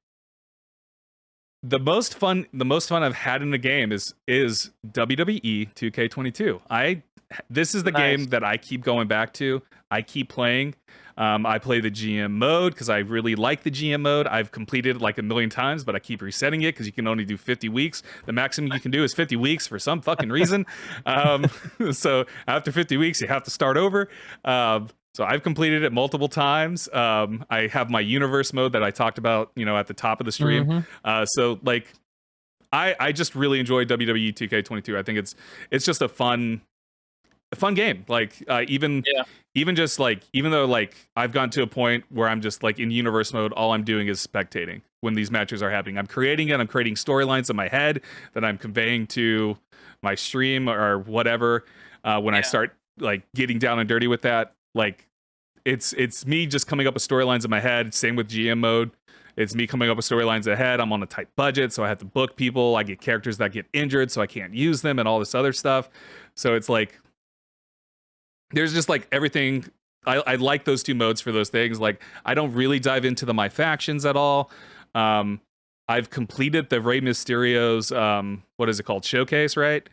the most fun I've had in the game is WWE 2K22. This is the game that I keep going back to. I keep playing. I play the GM mode because I really like the GM mode. I've completed it like a million times, but I keep resetting it because you can only do 50 weeks. The maximum you can do is 50 weeks for some fucking reason. So after 50 weeks, you have to start over. So I've completed it multiple times. I have my universe mode that I talked about, at the top of the stream. So like, I just really enjoy WWE 2K22. I think it's just a fun game. Like even just like, even though like I've gotten to a point where I'm just like in universe mode, all I'm doing is spectating when these matches are happening. I'm creating storylines in my head that I'm conveying to my stream or whatever. When I start like getting down and dirty with that, like it's me just coming up with storylines in my head. Same with GM mode. It's me coming up with storylines ahead. I'm on a tight budget, so I have to book people. I get characters that get injured, so I can't use them and all this other stuff. So it's like, there's just like everything. I like those two modes for those things. Like, I don't really dive into my factions at all. I've completed the Rey Mysterio's what is it called, showcase, right?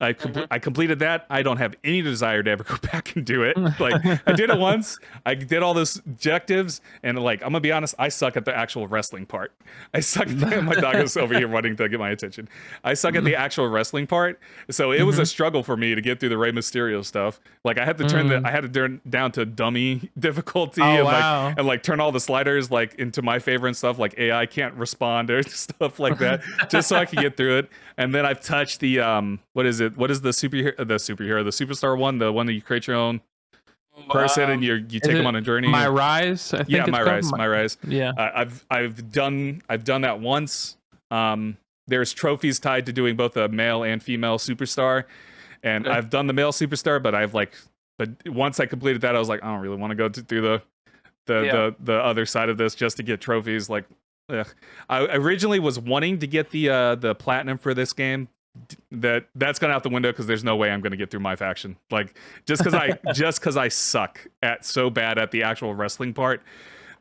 I completed that. I don't have any desire to ever go back and do it. Like, I did it once. I did all those objectives, and like, I'm gonna be honest, I suck at the actual wrestling part. I suck at my dog is over here wanting to get my attention. I suck at the actual wrestling part. So it was a struggle for me to get through the Rey Mysterio stuff. Like, I had to turn down to dummy difficulty and like turn all the sliders like into my favorite and stuff, like AI can't respond or stuff like that, just so I could get through it. And then I've touched the what is it? What is the superstar one? The one that you create your own person and you take them on a journey. My Rise. I think My Rise. Yeah. I've done that once. There's trophies tied to doing both a male and female superstar, and I've done the male superstar, but once I completed that, I was like, I don't really want to go through the other side of this just to get trophies. Like, ugh. I originally was wanting to get the platinum for this game. That's gone out the window because there's no way I'm going to get through my faction. Like, just because I suck so bad at the actual wrestling part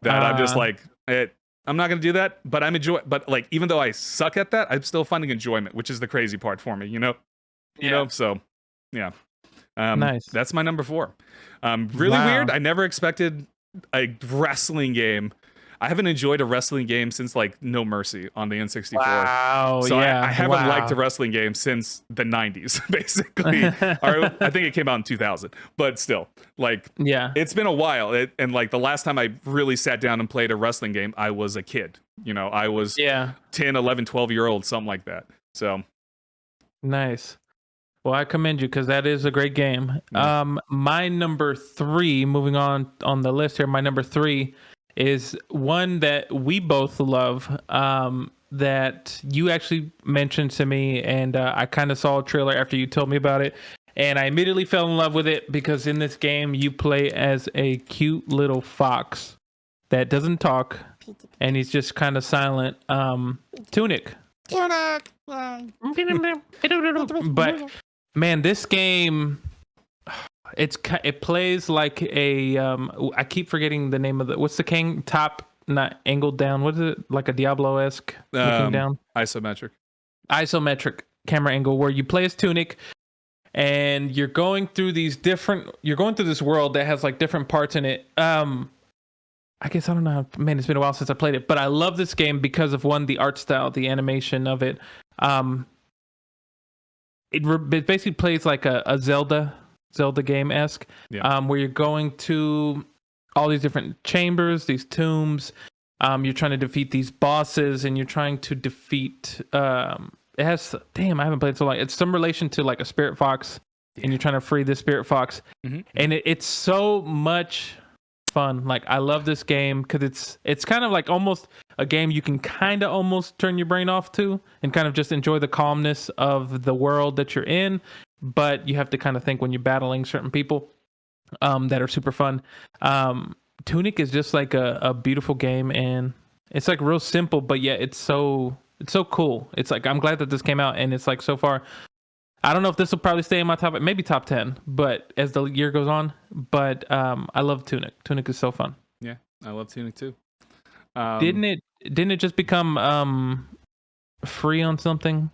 that I'm just like, I'm not going to do that. But but like, even though I suck at that, I'm still finding enjoyment, which is the crazy part for me. You know. So yeah. Nice. That's my number 4. Really weird. I never expected a wrestling game. I haven't enjoyed a wrestling game since like No Mercy on the N64. Wow. So I haven't liked a wrestling game since the 90s, basically. Or I think it came out in 2000, but still, like, it's been a while. And like, the last time I really sat down and played a wrestling game, I was a kid. I was 10, 11, 12-year-old, something like that. So nice. Well, I commend you because that is a great game. My number 3, moving on the list here, my number 3 is one that we both love, that you actually mentioned to me, and I kind of saw a trailer after you told me about it, and I immediately fell in love with it because in this game you play as a cute little fox that doesn't talk, and he's just kind of silent. Tunic. But man, this game, it plays like a I keep forgetting the name of what's the king top, not angled down, what is it, like a Diablo-esque looking down, isometric camera angle, where you play as Tunic and you're going through this world that has like different parts in it. I guess, I don't know, man, it's been a while since I played it, but I love this game because of, one, the art style, the animation of it. it basically plays like a Zelda game-esque, where you're going to all these different chambers, these tombs. You're trying to defeat these bosses, and you're trying to defeat. It has I haven't played so long. It's some relation to like a spirit fox, and you're trying to free the spirit fox, and it's so much fun. Like I love this game because it's kind of like almost a game you can kind of almost turn your brain off to and kind of just enjoy the calmness of the world that you're in, but you have to kind of think when you're battling certain people that are super fun. Tunic is just like a beautiful game, and it's like real simple, but yet it's so cool. It's like I'm glad that this came out, and it's like so far I don't know if this will probably stay in my maybe top 10, but as the year goes on. But I love Tunic. Tunic is so fun. Yeah, I love Tunic too. Didn't it just become free on something,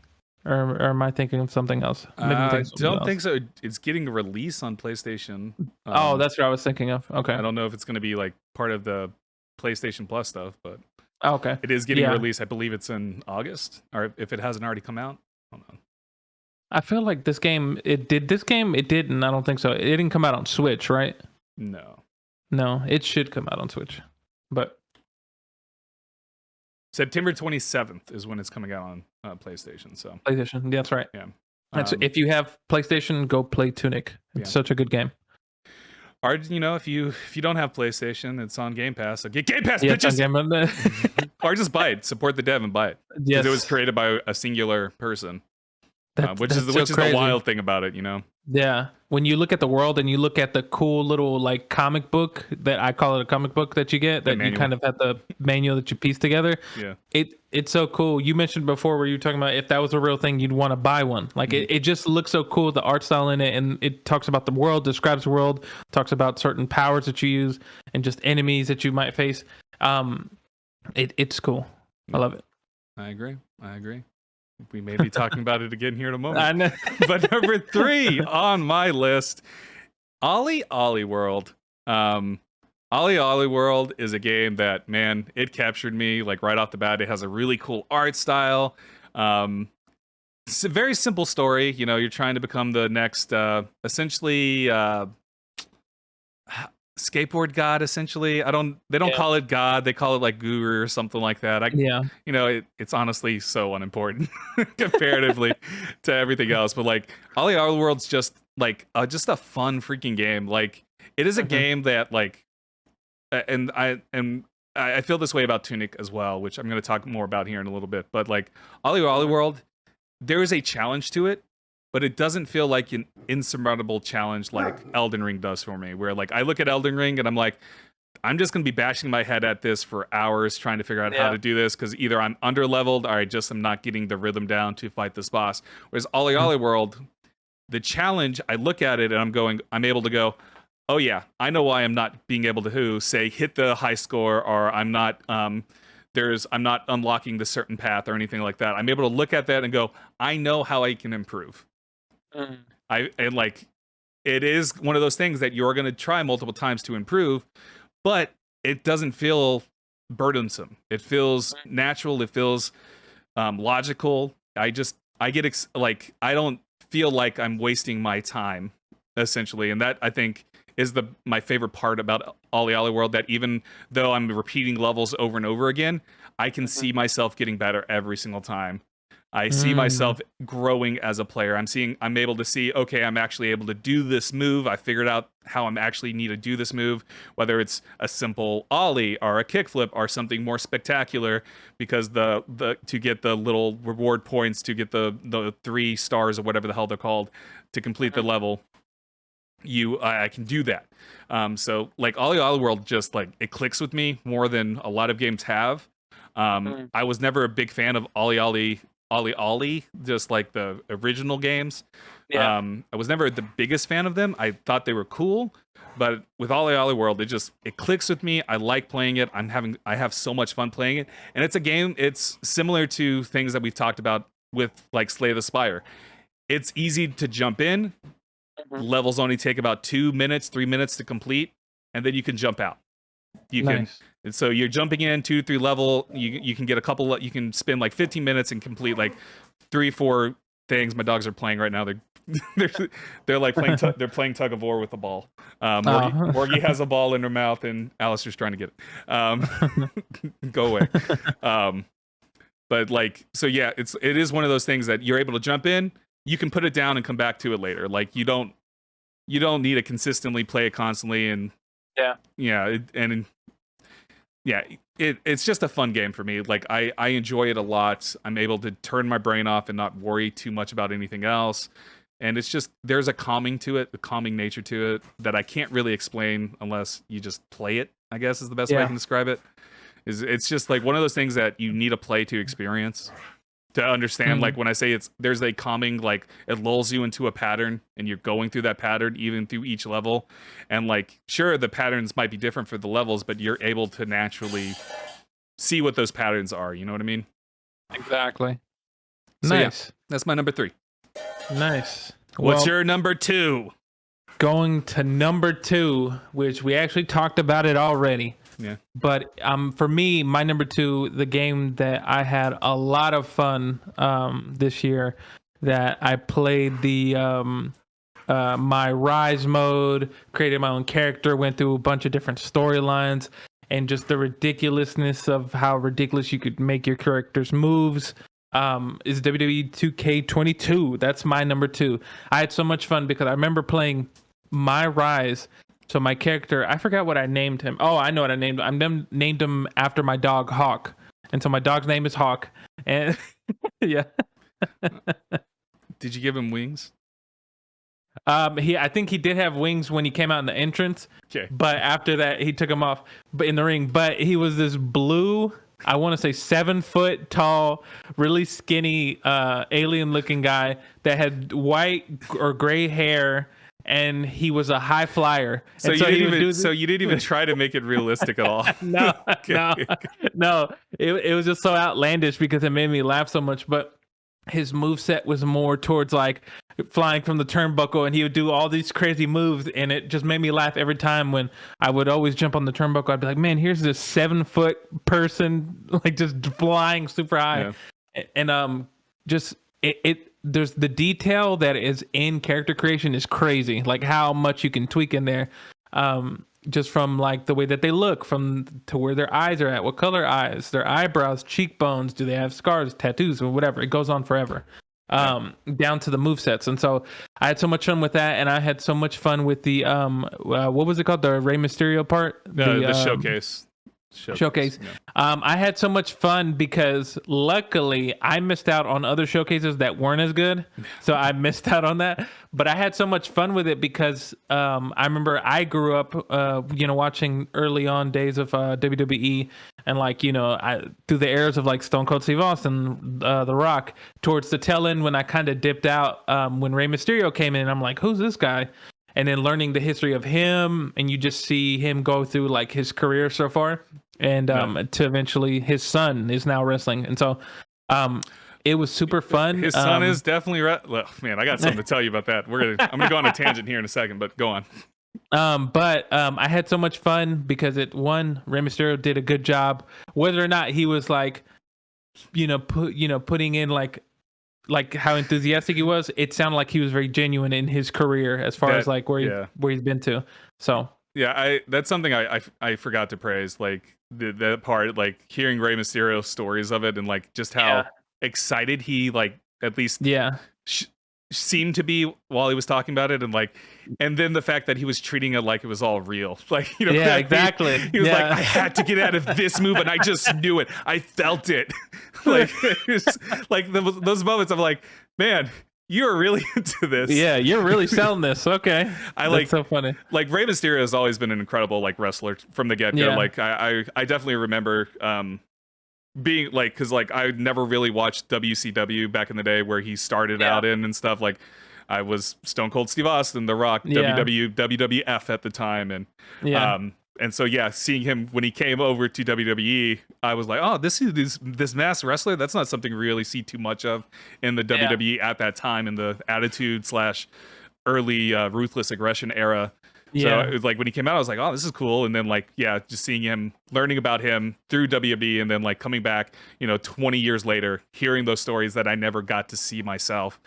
or am I thinking of something else? I don't think so. It's getting a release on PlayStation. Oh, that's what I was thinking of. Okay. I don't know if it's going to be like part of the PlayStation Plus stuff, but okay, it is getting released. I believe it's in August, or if it hasn't already come out. I don't know. I feel like this game, it didn't. I don't think so. It didn't come out on Switch, right? No, it should come out on Switch, but September 27th is when it's coming out on PlayStation. So PlayStation, that's right. Yeah. If you have PlayStation, go play Tunic. It's such a good game. Or if you don't have PlayStation, it's on Game Pass. So get Game Pass, Yeah, bitches. Or just buy it. Support the dev and buy it. Yes. Because it was created by a singular person. Which is so the wild thing about it, Yeah, when you look at the world and you look at the cool little like comic book that I call it a comic book that you get, that you kind of have the manual that you piece together. Yeah, it's so cool. You mentioned before where you were talking about if that was a real thing, you'd want to buy one. Like it just looks so cool, the art style in it, and it talks about the world, describes the world, talks about certain powers that you use, and just enemies that you might face. It's cool. I love it. I agree. We may be talking about it again here in a moment. I know. But number 3 on my list, Ollie World. Ollie World is a game that, man, it captured me like right off the bat. It has a really cool art style. It's a very simple story. You're trying to become the next, essentially, skateboard god. Essentially, they don't call it god. They call it like guru or something like that. It's honestly so unimportant comparatively to everything else. But like Ollie World's just like just a fun freaking game. Like it is a game that like, and I feel this way about Tunic as well, which I'm going to talk more about here in a little bit. But like Ollie World, there is a challenge to it, but it doesn't feel like an insurmountable challenge like Elden Ring does for me, where like I look at Elden Ring and I'm like, I'm just going to be bashing my head at this for hours trying to figure out how to do this, because either I'm under-leveled or I just am not getting the rhythm down to fight this boss. Whereas Ollie World, the challenge, I look at it and I'm able to go, oh yeah, I know why I'm not being able to say hit the high score, or I'm not I'm not unlocking the certain path or anything like that. I'm able to look at that and go, I know how I can improve. It is one of those things that you're going to try multiple times to improve, but it doesn't feel burdensome. It feels natural. It feels logical. I don't feel like I'm wasting my time, essentially. And that, I think, is my favorite part about Ollie World, that even though I'm repeating levels over and over again, I can see myself getting better every single time. I see myself growing as a player. I'm able to see, okay, I'm actually able to do this move. I figured out how I'm actually need to do this move, whether it's a simple ollie or a kickflip or something more spectacular, because to get the little reward points, to get the 3 stars or whatever the hell they're called to complete the level, I can do that. So like Ollie World, just like it clicks with me more than a lot of games have. I was never a big fan of Ollie, just like the original games. I was never the biggest fan of them. I thought they were cool, but with Ollie World, it clicks with me. I like playing it. I have so much fun playing it, and it's a game. It's similar to things that we've talked about with like Slay the Spire. It's easy to jump in. Levels only take about 2 minutes, 3 minutes to complete, and then you can jump out. And so you're jumping in 2-3 level. You can get a couple. You can spend like 15 minutes and complete like 3-4 things. My dogs are playing right now. They're like playing they're playing tug of war with the ball. Morgie has a ball in her mouth and Alistair's trying to get it. Go away. But like, so yeah, it is one of those things that you're able to jump in, you can put it down and come back to it later. Like you don't need to consistently play it constantly, and it's just a fun game for me. Like I enjoy it a lot. I'm able to turn my brain off and not worry too much about anything else. And it's just, there's a calming to it, a calming nature to it that I can't really explain unless you just play it, I guess is the best way I can describe it. It's just like one of those things that you need to play to experience, to understand. Like when I say there's a calming, like it lulls you into a pattern and you're going through that pattern even through each level. And like, sure, the patterns might be different for the levels, but you're able to naturally see what those patterns are. You know what I mean? Exactly. So, nice. Yeah, that's my number 3. Nice. What's your number 2? Going to number 2, which we actually talked about it already. Yeah. But for me, my number 2, the game that I had a lot of fun this year, that I played the my Rise mode, created my own character, went through a bunch of different storylines, and just the ridiculousness of how ridiculous you could make your character's moves. Is WWE 2K22. That's my number 2. I had so much fun because I remember playing my Rise. So my character, I forgot what I named him. Oh, I know what I named him. I named him after my dog Hawk. And so my dog's name is Hawk. And yeah. Did you give him wings? I think he did have wings when he came out in the entrance. Okay. But after that, he took them off in the ring. But he was this blue, I want to say 7 foot tall, really skinny, alien looking guy that had white or gray hair, and he was a high flyer. So you didn't even try to make it realistic at all. No. It was just so outlandish because it made me laugh so much. But his moveset was more towards like flying from the turnbuckle, and he would do all these crazy moves, and it just made me laugh every time when I would always jump on the turnbuckle. I'd be like, man, here's this 7 foot person like just flying super high. Yeah. And just there's the detail that is in character creation is crazy, like how much you can tweak in there, just from like the way that they look, from to where their eyes are at, what color eyes, their eyebrows, cheekbones, do they have scars, tattoos, or whatever. It goes on forever, down to the movesets. And so I had so much fun with that, and I had so much fun with the what was it called, the Rey Mysterio part, the showcase. Yeah. I had so much fun because luckily I missed out on other showcases that weren't as good, so I missed out on that. But I had so much fun with it because I remember I grew up watching early on days of WWE, and like through the eras of like Stone Cold Steve Austin, The Rock, towards the tail end when I kind of dipped out, when Rey Mysterio came in, I'm like, who's this guy? And then learning the history of him, and you just see him go through like his career so far, and to eventually his son is now wrestling. And so it was super fun. His son is definitely well, man, I got something to tell you about that. I'm gonna go on a tangent here in a second, but go on. But I had so much fun because Rey Mysterio did a good job, whether or not he was like putting in like how enthusiastic he was. It sounded like he was very genuine in his career as far as like where he's been to. So yeah, that's something I forgot to praise, like that part, like hearing Rey Mysterio's stories of it, and like just how excited he like at least seemed to be while he was talking about it, and then the fact that he was treating it like it was all real, like exactly. He was like, I had to get out of this move, and I just knew it. I felt it. Like like those moments of like, man, you're really into this. Yeah, you're really selling this. Okay, that's so funny. Like Rey Mysterio has always been an incredible like wrestler from the get go. Yeah. Like I definitely remember being like, because like I never really watched WCW back in the day where he started out in and stuff. Like I was Stone Cold Steve Austin, The Rock, WWF at the time, and so seeing him when he came over to WWE, I was like, oh, this masked wrestler. That's not something we really see too much of in the WWE at that time, in the Attitude / early Ruthless Aggression era. So it was like when he came out, I was like, oh, this is cool. And then like, yeah, just seeing him, learning about him through WWE, and then like coming back, 20 years later, hearing those stories that I never got to see myself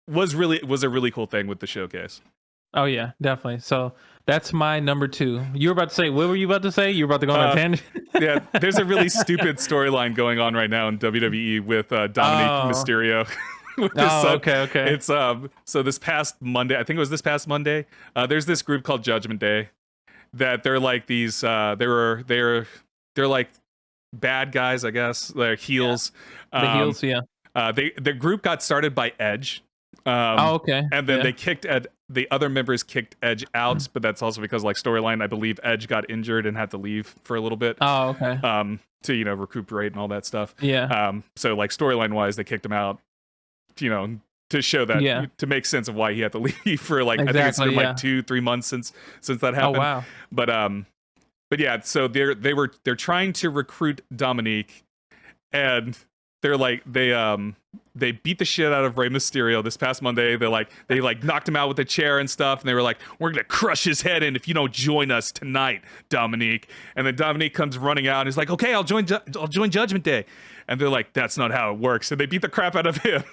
was a really cool thing with the showcase. Oh yeah, definitely. So that's my number 2. You were about to say, what were you about to say? You were about to go on a tangent. Yeah, there's a really stupid storyline going on right now in WWE with Dominic Mysterio. Okay. It's so this past Monday, I think it was this past Monday, there's this group called Judgment Day that they're like these they're like bad guys, I guess. They're heels. The heels, yeah. The group got started by Edge. Okay. And then the other members kicked Edge out, but that's also because like storyline, I believe Edge got injured and had to leave for a little bit. Oh, okay. To recuperate and all that stuff. Yeah. So like storyline wise, they kicked him out, to show that to make sense of why he had to leave for like I think it's been like 2-3 months since that happened. Oh wow. But yeah, so they're trying to recruit Dominique, and they're like they beat the shit out of Rey Mysterio this past Monday. They knocked him out with a chair and stuff, and they were like, we're gonna crush his head in if you don't join us tonight, Dominique. And then Dominique comes running out and he's like, okay, I'll join Judgment Day. And they're like, that's not how it works. And they beat the crap out of him.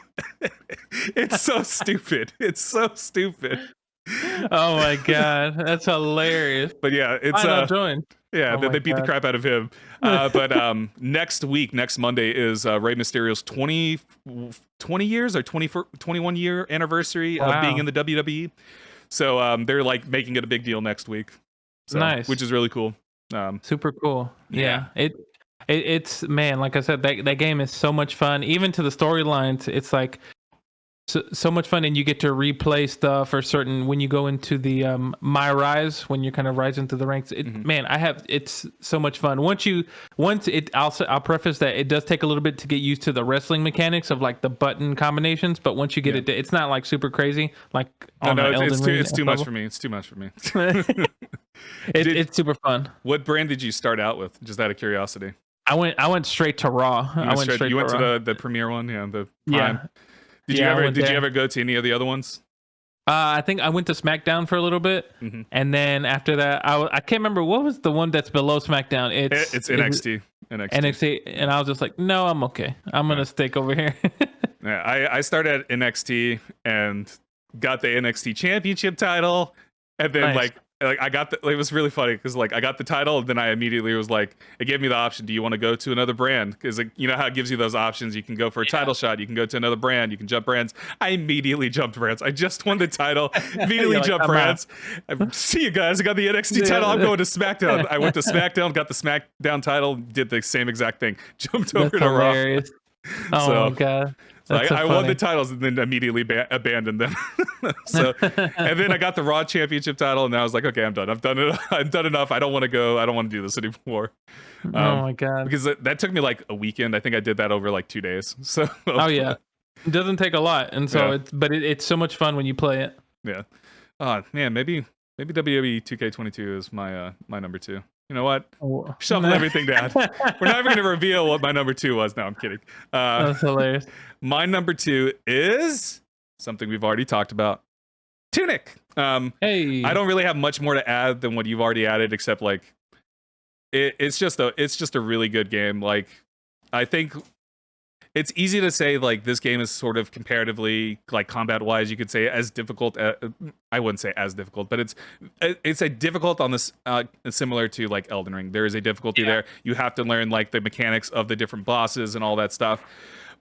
It's so stupid. It's so stupid. Oh my god, that's hilarious. But yeah, it's join. Yeah, they beat the crap out of him. But next Monday is Rey Mysterio's 20 years or 21 year anniversary of being in the WWE. So they're like making it a big deal next week. So, nice, which is really cool. Super cool. Yeah. It's man, like I said, that game is so much fun. Even to the storylines, it's like so much fun, and you get to replay stuff or certain when you go into the my rise, when you're kind of rising through the ranks. Man, it's so much fun. I'll preface that it does take a little bit to get used to the wrestling mechanics of like the button combinations, but once you get it's not like super crazy. Like it's too much for me. It's too much for me. It's super fun. What brand did you start out with? Just out of curiosity. I went straight to Raw. You went to the premiere one, the Prime. Did you ever go to any of the other ones? I think I went to SmackDown for a little bit, and then after that, I can't remember what was the one that's below SmackDown. It's NXT. NXT, and I was just like, no, I'm okay. I'm gonna stick over here. Yeah, I started at NXT and got the NXT Championship title, and then I got it was really funny because like I got the title, and then I immediately was like, it gave me the option, do you want to go to another brand? Because how it gives you those options. You can go for a title shot, you can go to another brand, you can jump brands. I immediately jumped brands. I just won the title, immediately jumped brands. See you guys, I got the NXT title, I'm going to SmackDown. I went to SmackDown, got the SmackDown title, did the same exact thing, jumped over to Raw. Oh my god. I won the titles and then immediately abandoned them. And then I got the Raw Championship title, and then I was like, okay, I'm done. I've done enough. I don't want to go. I don't want to do this anymore. Oh my god! Because that took me like a weekend. I think I did that over like 2 days. So it doesn't take a lot, and so it's so much fun when you play it. Yeah. Oh man, maybe WWE 2K22 is my number 2. You know what? Shuffle everything down. We're not even going to reveal what my number 2 was. No, I'm kidding. That's hilarious. My number 2 is something we've already talked about. Tunic. Hey. I don't really have much more to add than what you've already added, except like it's just a really good game. Like I think it's easy to say like this game is sort of comparatively like combat wise, you could say as difficult. I wouldn't say as difficult, but it's a difficult on this similar to like Elden Ring. There is a difficulty there. You have to learn like the mechanics of the different bosses and all that stuff.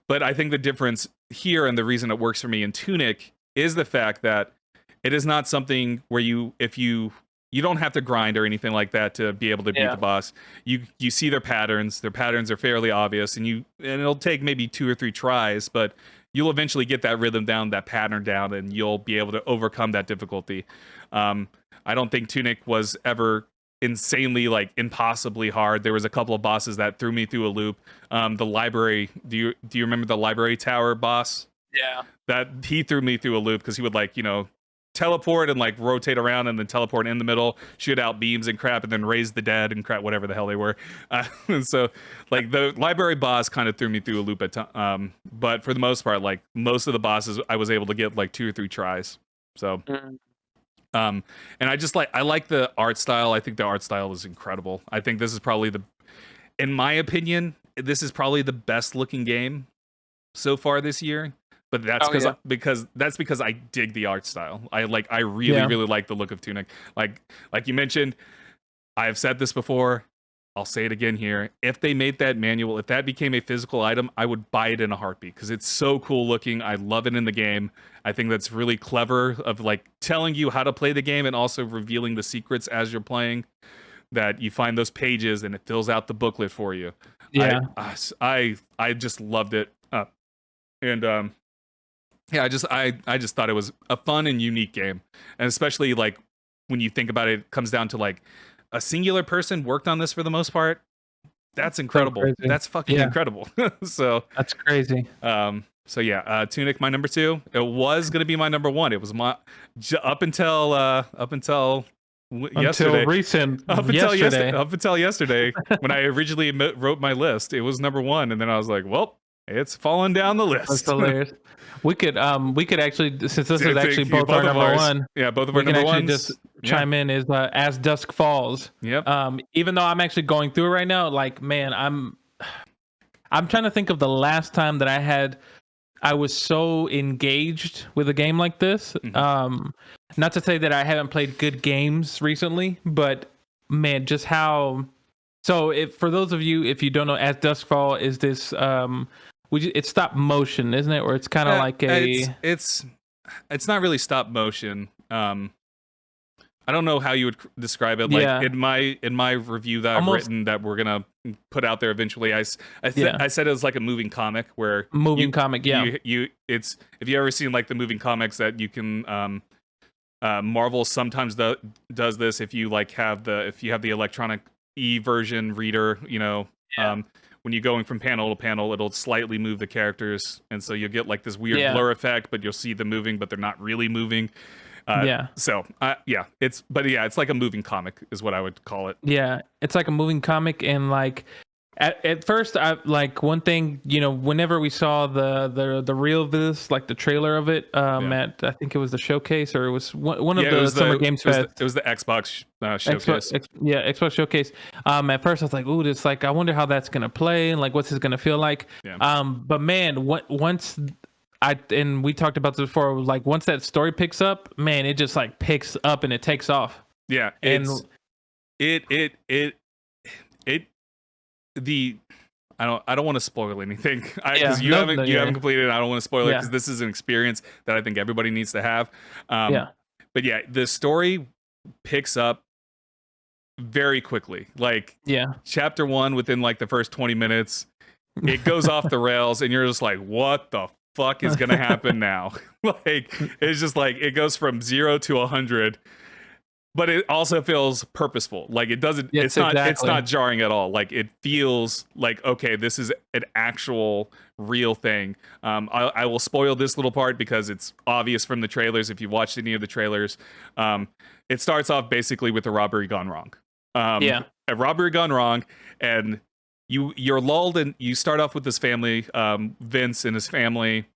But I think the difference here and the reason it works for me in Tunic is the fact that it is not something where you don't have to grind or anything like that to be able to beat the boss. You see their patterns. Their patterns are fairly obvious, and it'll take maybe 2 or 3 tries, but you'll eventually get that rhythm down, that pattern down, and you'll be able to overcome that difficulty. I don't think Tunic was ever insanely like impossibly hard. There was a couple of bosses that threw me through a loop. The library, do you remember the library tower boss? Yeah. That he threw me through a loop because he would like, teleport and like rotate around and then teleport in the middle, shoot out beams and crap, and then raise the dead and crap, whatever the hell they were. And so like the library boss kind of threw me through a loop at time. But for the most part, like most of the bosses I was able to get like 2 or 3 tries. So And I like the art style. I think the art style is incredible. I think this is probably in my opinion, this is probably the best looking game so far this year. But that's because I dig the art style. I really like the look of Tunic. Like you mentioned, I've said this before. I'll say it again here. If they made that manual, if that became a physical item, I would buy it in a heartbeat because it's so cool looking. I love it in the game. I think that's really clever of like telling you how to play the game and also revealing the secrets as you're playing. That you find those pages and it fills out the booklet for you. Yeah, I just loved it. I just thought it was a fun and unique game, and especially like when you think about it, it comes down to like a singular person worked on this for the most part. That's incredible. So That's fucking incredible. So that's crazy. Tunic, my number 2. It was gonna be my number 1. It was my up until yesterday. Up until yesterday, when I originally wrote my list, it was number 1, and then I was like, well, it's fallen down the list. That's hilarious. We could actually, since this is actually both our number 1. Yeah, both of our number 1s. Just chime in is As Dusk Falls. Yep. Even though I'm actually going through it right now, like, man, I'm trying to think of the last time that I was so engaged with a game like this. Mm-hmm. Not to say that I haven't played good games recently, but man, just how. So, for those of you, if you don't know, As Dusk Fall is this. It's stop motion, isn't it? Or it's kind of like it's not really stop motion. I don't know how you would describe it. Like in my review that I've written that we're gonna put out there eventually, I said it was like a moving comic where it's if you ever seen like the moving comics that you can Marvel sometimes does this if you like have the electronic version reader, when you're going from panel to panel, it'll slightly move the characters, and so you'll get like this weird blur effect, but you'll see them moving, but they're not really moving. It's like a moving comic is what I would call it. Yeah, it's like a moving comic, and like at first, I like one thing, whenever we saw the reel of this, like the trailer of it, at I think it was the showcase, or it was one of the Summer Games Fest. It was the Xbox showcase. Xbox showcase. At first I was like, ooh, it's like I wonder how that's gonna play and like what's this gonna feel like. Yeah. But man, once we talked about this before, like once that story picks up, man, it just like picks up and it takes off. Yeah, and I don't want to spoil anything because you haven't completed it. I don't want to spoil it because this is an experience that I think everybody needs to have. But the story picks up very quickly. Like chapter 1, within like the first 20 minutes, it goes off the rails, and you're just like, what the fuck is gonna happen now? Like it's just like it goes from 0 to 100. But it also feels purposeful. Like it doesn't. Yes, it's not jarring at all. Like it feels like, okay, this is an actual real thing. I will spoil this little part because it's obvious from the trailers. If you've watched any of the trailers, it starts off basically with a robbery gone wrong. A robbery gone wrong, and you're lulled, and you start off with this family, Vince and his family.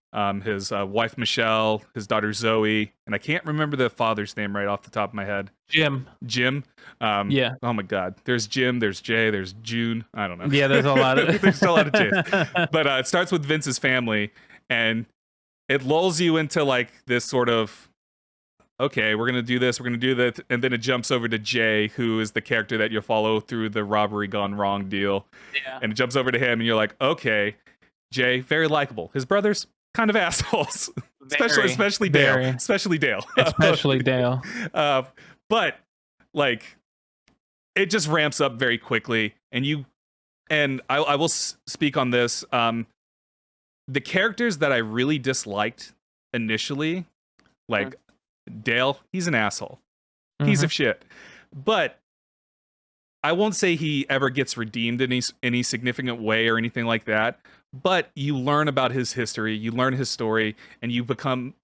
His wife Michelle, his daughter Zoe, and I can't remember the father's name right off the top of my head. Jim. Oh my God. There's Jim. There's Jay. There's June. I don't know. Yeah, there's a lot of there's a lot of Jays. But it starts with Vince's family, and it lulls you into like this sort of, okay, we're gonna do this, we're gonna do that, and then it jumps over to Jay, who is the character that you'll follow through the robbery gone wrong deal. Yeah. And it jumps over to him, and you're like, okay, Jay, very likable. His brothers, kind of assholes, especially Dale. But like, it just ramps up very quickly, and I will speak on this. The characters that I really disliked initially, like Dale, he's an asshole, piece of shit, but I won't say he ever gets redeemed in any significant way or anything like that. But you learn about his history, you learn his story, and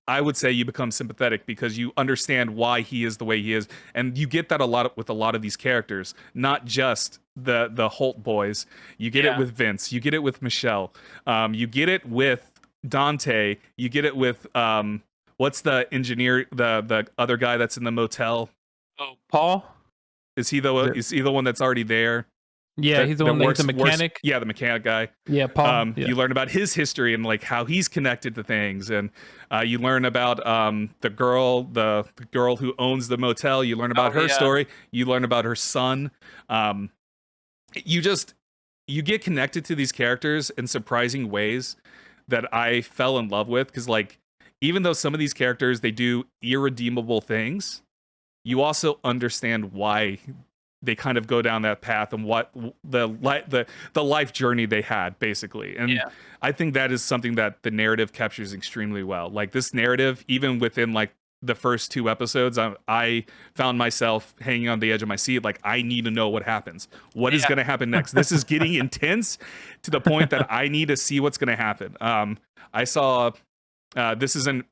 I would say you become sympathetic because you understand why he is the way he is. And you get that with a lot of these characters, not just the Holt boys. You get it with Vince, you get it with Michelle, you get it with Dante, you get it with what's the engineer, the other guy that's in the motel? Oh, Paul. Is he the one that's already there? Yeah, he's the one that's the mechanic. Yeah, the mechanic guy. Yeah, Paul. You learn about his history and like how he's connected to things, and you learn about the girl who owns the motel. You learn about her story. You learn about her son. You get connected to these characters in surprising ways that I fell in love with, because like even though some of these characters they do irredeemable things, you also understand why they kind of go down that path and what the life journey they had, basically. And I think that is something that the narrative captures extremely well. Like this narrative, even within like the first 2 episodes, I found myself hanging on the edge of my seat. Like, I need to know what happens. What is going to happen next? This is getting intense to the point that I need to see what's going to happen. I saw, this isn't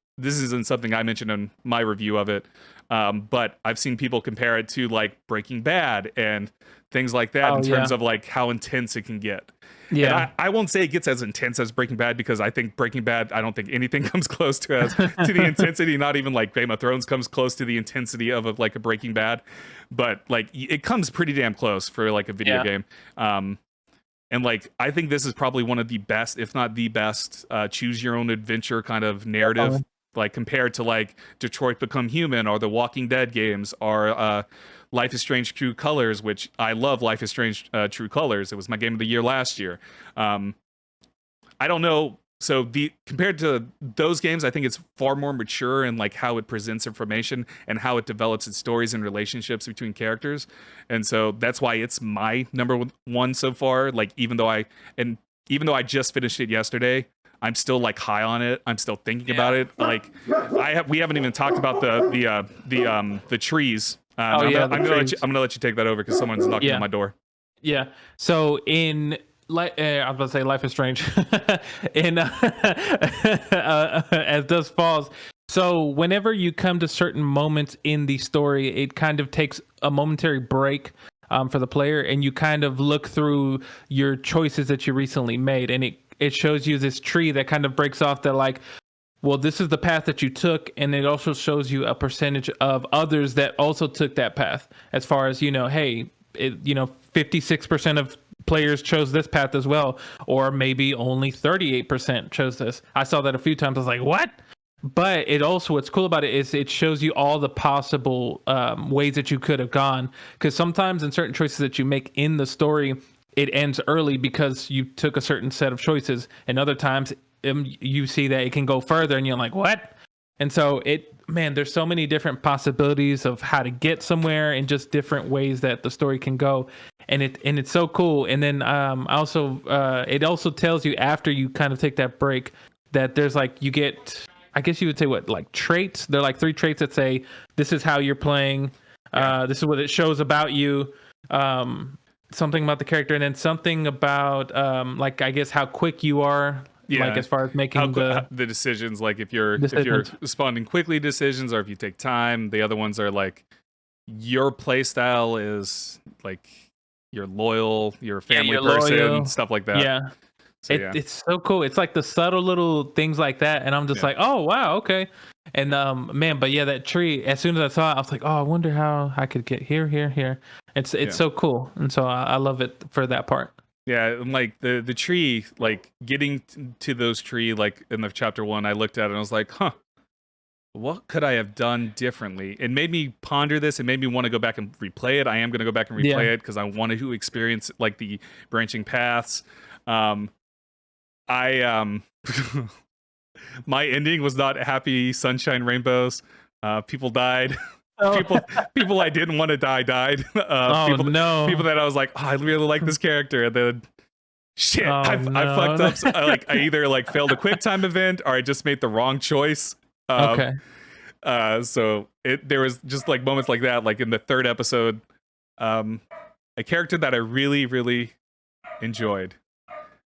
something I mentioned in my review of it. But I've seen people compare it to like Breaking Bad and things like that in terms of like how intense it can get. Yeah, and I won't say it gets as intense as Breaking Bad, because I think Breaking Bad, I don't think anything comes close to the intensity. Not even like Game of Thrones comes close to the intensity of like a Breaking Bad, but like it comes pretty damn close for like a video game. And like I think this is probably one of the best, if not the best, choose your own adventure kind of narrative. Like compared to like Detroit Become Human or the Walking Dead games or Life is Strange True Colors, which I love. Life is Strange True Colors. It was my game of the year last year. I don't know. So compared to those games, I think it's far more mature in like how it presents information and how it develops its stories and relationships between characters. And so that's why it's my number 1 so far. Like even though I just finished it yesterday, I'm still like high on it. I'm still thinking about it. Like we haven't even talked about the trees. I'm gonna let you take that over because someone's knocking on my door. Yeah. So I was about to say Life is Strange. As Dusk Falls. So whenever you come to certain moments in the story, it kind of takes a momentary break for the player, and you kind of look through your choices that you recently made, and it shows you this tree that kind of breaks off that like, well, this is the path that you took, and it also shows you a percentage of others that also took that path. As far as, hey, 56% of players chose this path as well, or maybe only 38% chose this. I saw that a few times. I was like, what? But it also, what's cool about it is it shows you all the possible ways that you could have gone. Because sometimes in certain choices that you make in the story, it ends early because you took a certain set of choices, and other times you see that it can go further and you're like, what? And so there's so many different possibilities of how to get somewhere and just different ways that the story can go. And it's so cool. And then it also tells you after you kind of take that break that there's like, you get, I guess you would say what, like traits? They're like 3 traits that say, this is how you're playing. This is what it shows about you. Something about the character, and then something about like I guess how quick you are, like as far as making the decisions, like if you're responding quickly to decisions or if you take time. The other ones are like your play style is like you're loyal, you're a family person, stuff like that. It's so cool. It's like the subtle little things like that, and I'm just like, oh wow, okay. And but that tree, as soon as I saw it, I was like, oh, I wonder how I could get here. It's so cool, and so I love it for that part. Yeah, and like the tree, like getting to those tree, like in the chapter 1, I looked at it and I was like, what could I have done differently? It made me ponder this. It made me want to go back and replay it. I am going to go back and replay it because I wanted to experience like the branching paths. My ending was not happy sunshine rainbows. People died. People I didn't want to died. People that I was like, I really like this character, and then shit, I fucked up. So, I either like failed a quick time event or I just made the wrong choice. So there was just like moments like that, like in the 3rd episode, a character that I really, really enjoyed,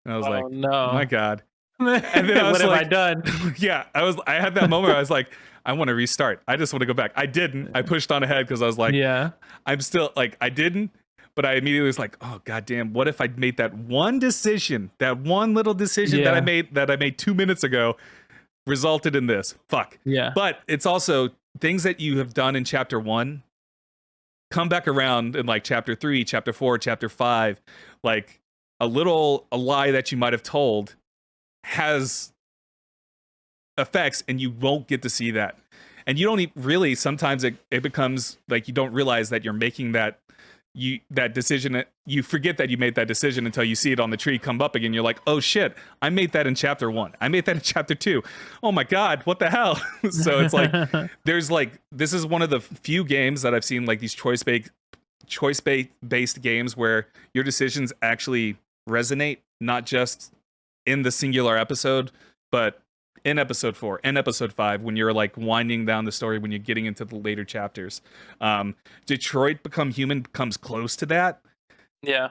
and I was like, oh my god. And then I was what like, have I done? Yeah, I had that moment where I was like, I want to restart. I just want to go back. I didn't. I pushed on ahead because I was like, I'm still like, I didn't. But I immediately was like, oh goddamn, what if I made that one decision, that one little decision that I made 2 minutes ago, resulted in this. Fuck. Yeah. But it's also things that you have done in chapter 1 come back around in like chapter 3, chapter 4, chapter 5. Like a lie that you might have told has effects, and you won't get to see that. And you don't really, sometimes it becomes like you don't realize that you're making that decision. You forget that you made that decision until you see it on the tree come up again. You're like, oh shit, I made that in chapter 1. I made that in chapter 2. Oh my God, what the hell? So it's like, there's like, this is one of the few games that I've seen like these choice-based games where your decisions actually resonate, not just in the singular episode, but in episode 4 and episode 5, when you're like winding down the story, when you're getting into the later chapters. Detroit Become Human comes close to that. Yeah.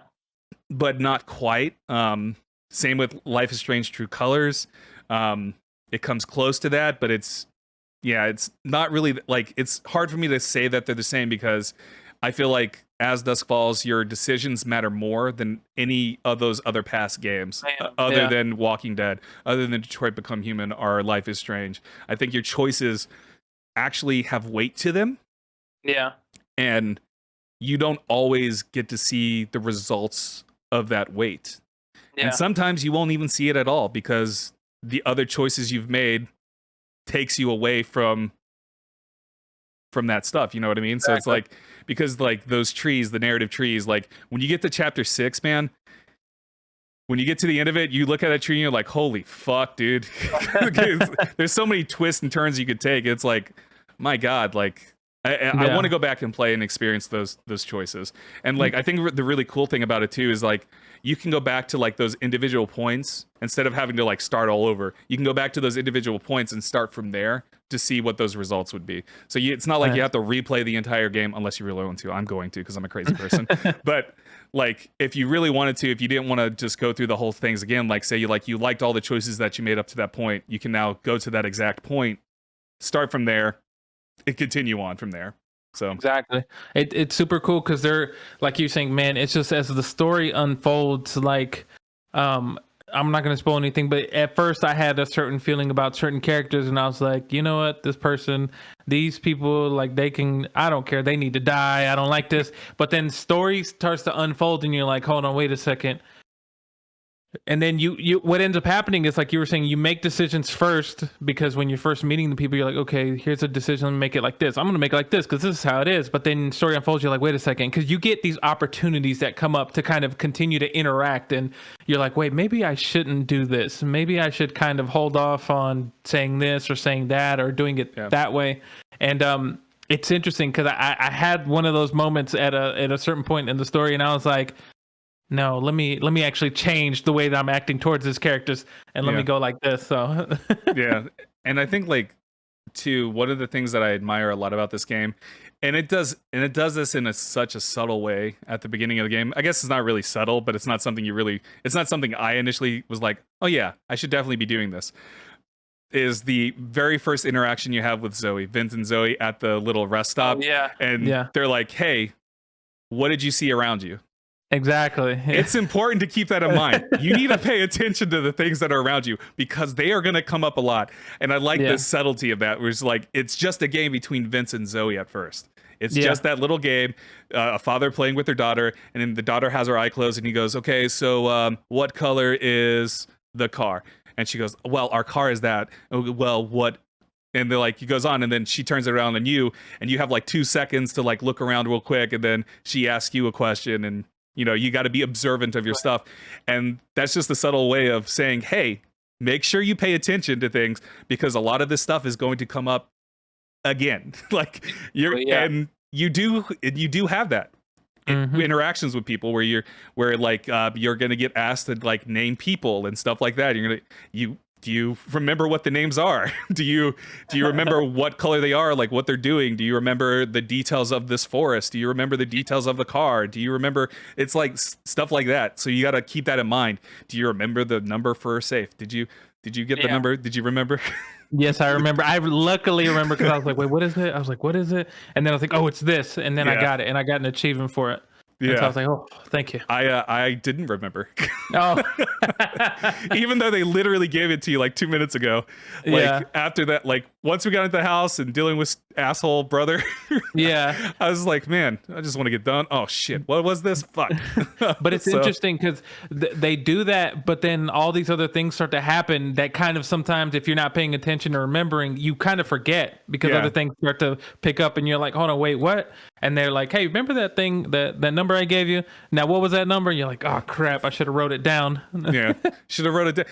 But not quite. Same with Life is Strange True Colors. It comes close to that, but it's not really like, it's hard for me to say that they're the same, because I feel like As Dusk Falls, your decisions matter more than any of those other past games, other than Walking Dead, other than Detroit Become Human or Life is Strange. I think your choices actually have weight to them. Yeah. And you don't always get to see the results of that weight. Yeah. And sometimes you won't even see it at all, because the other choices you've made takes you away from that stuff, you know what I mean? Exactly. So it's like, because like those trees, the narrative trees, like when you get to chapter 6, man, when you get to the end of it, you look at that tree and you're like, holy fuck, dude. There's so many twists and turns you could take. It's like, my God, like I want to go back and play and experience those choices. And like, I think the really cool thing about it too is like, you can go back to like those individual points instead of having to like start all over. You can go back to those individual points and start from there to see what those results would be. So it's not like you have to replay the entire game unless you really want to. I'm going to, because I'm a crazy person. But like, if you really wanted to, if you didn't want to just go through the whole things again, like say you liked all the choices that you made up to that point, you can now go to that exact point, start from there, and continue on from there. So exactly, it's super cool, because they're like you saying, man, it's just as the story unfolds, like I'm not going to spoil anything, but at first I had a certain feeling about certain characters, and I was like, you know what, these people, like I don't care, they need to die, I don't like this. But then story starts to unfold and you're like, hold on, wait a second. And then you what ends up happening is, like you were saying, you make decisions first, because when you're first meeting the people, you're like, okay, here's a decision, let me make it like this. I'm going to make it like this because this is how it is. But then story unfolds, you're like, wait a second, because you get these opportunities that come up to kind of continue to interact, and you're like, wait, maybe I shouldn't do this. Maybe I should kind of hold off on saying this or saying that or doing it that way. And it's interesting, because I had one of those moments at a certain point in the story, and I was like, no, let me actually change the way that I'm acting towards these characters, and let me go like this. So yeah. And I think like too, one of the things that I admire a lot about this game, and it does this in such a subtle way at the beginning of the game. I guess it's not really subtle, but it's not something it's not something I initially was like, oh yeah, I should definitely be doing this. Is the very first interaction you have with Zoe, Vince and Zoe at the little rest stop. And they're like, hey, what did you see around you? Exactly. It's important to keep that in mind. You need to pay attention to the things that are around you, because they are going to come up a lot. And I like the subtlety of that, where it's like, it's just a game between Vince and Zoe at first. It's just that little game, a father playing with their daughter, and then the daughter has her eye closed, and he goes, okay, so what color is the car? And she goes, well, our car is that. Well, what? And they're like, he goes on, and then she turns it around on you, and you have like 2 seconds to like look around real quick, and then she asks you a question, and you know, you got to be observant of your stuff. And that's just a subtle way of saying, hey, make sure you pay attention to things, because a lot of this stuff is going to come up again. Like and you do have that interactions with people where you're going to get asked to like name people and stuff like that. Do you remember what the names are? Do you remember what color they are, like what they're doing? Do you remember the details of this forest? Do you remember the details of the car? Do you remember? It's like stuff like that. So you got to keep that in mind. Do you remember the number for a safe? Did you get the number? Did you remember? Yes, I remember. I luckily remember, because I was like, wait, what is it? I was like, what is it? And then I was like, oh, it's this. And then I got it, and I got an achievement for it. And so I Yeah. was like, oh, thank you. I didn't remember. Oh, Even though they literally gave it to you like 2 minutes ago. Like yeah, after that, like once we got into the house and dealing with asshole brother, yeah. I was like, man, I just want to get done. Oh shit, what was this? Fuck. But it's So, interesting because they do that, but then all these other things start to happen that kind of sometimes, if you're not paying attention or remembering, you kind of forget because Yeah. other things start to pick up and you're like, hold on, wait, what? And they're like, hey, remember that thing, that number I gave you? Now, what was that number? And you're like, oh, crap, I should have wrote it down. yeah, should have wrote it down.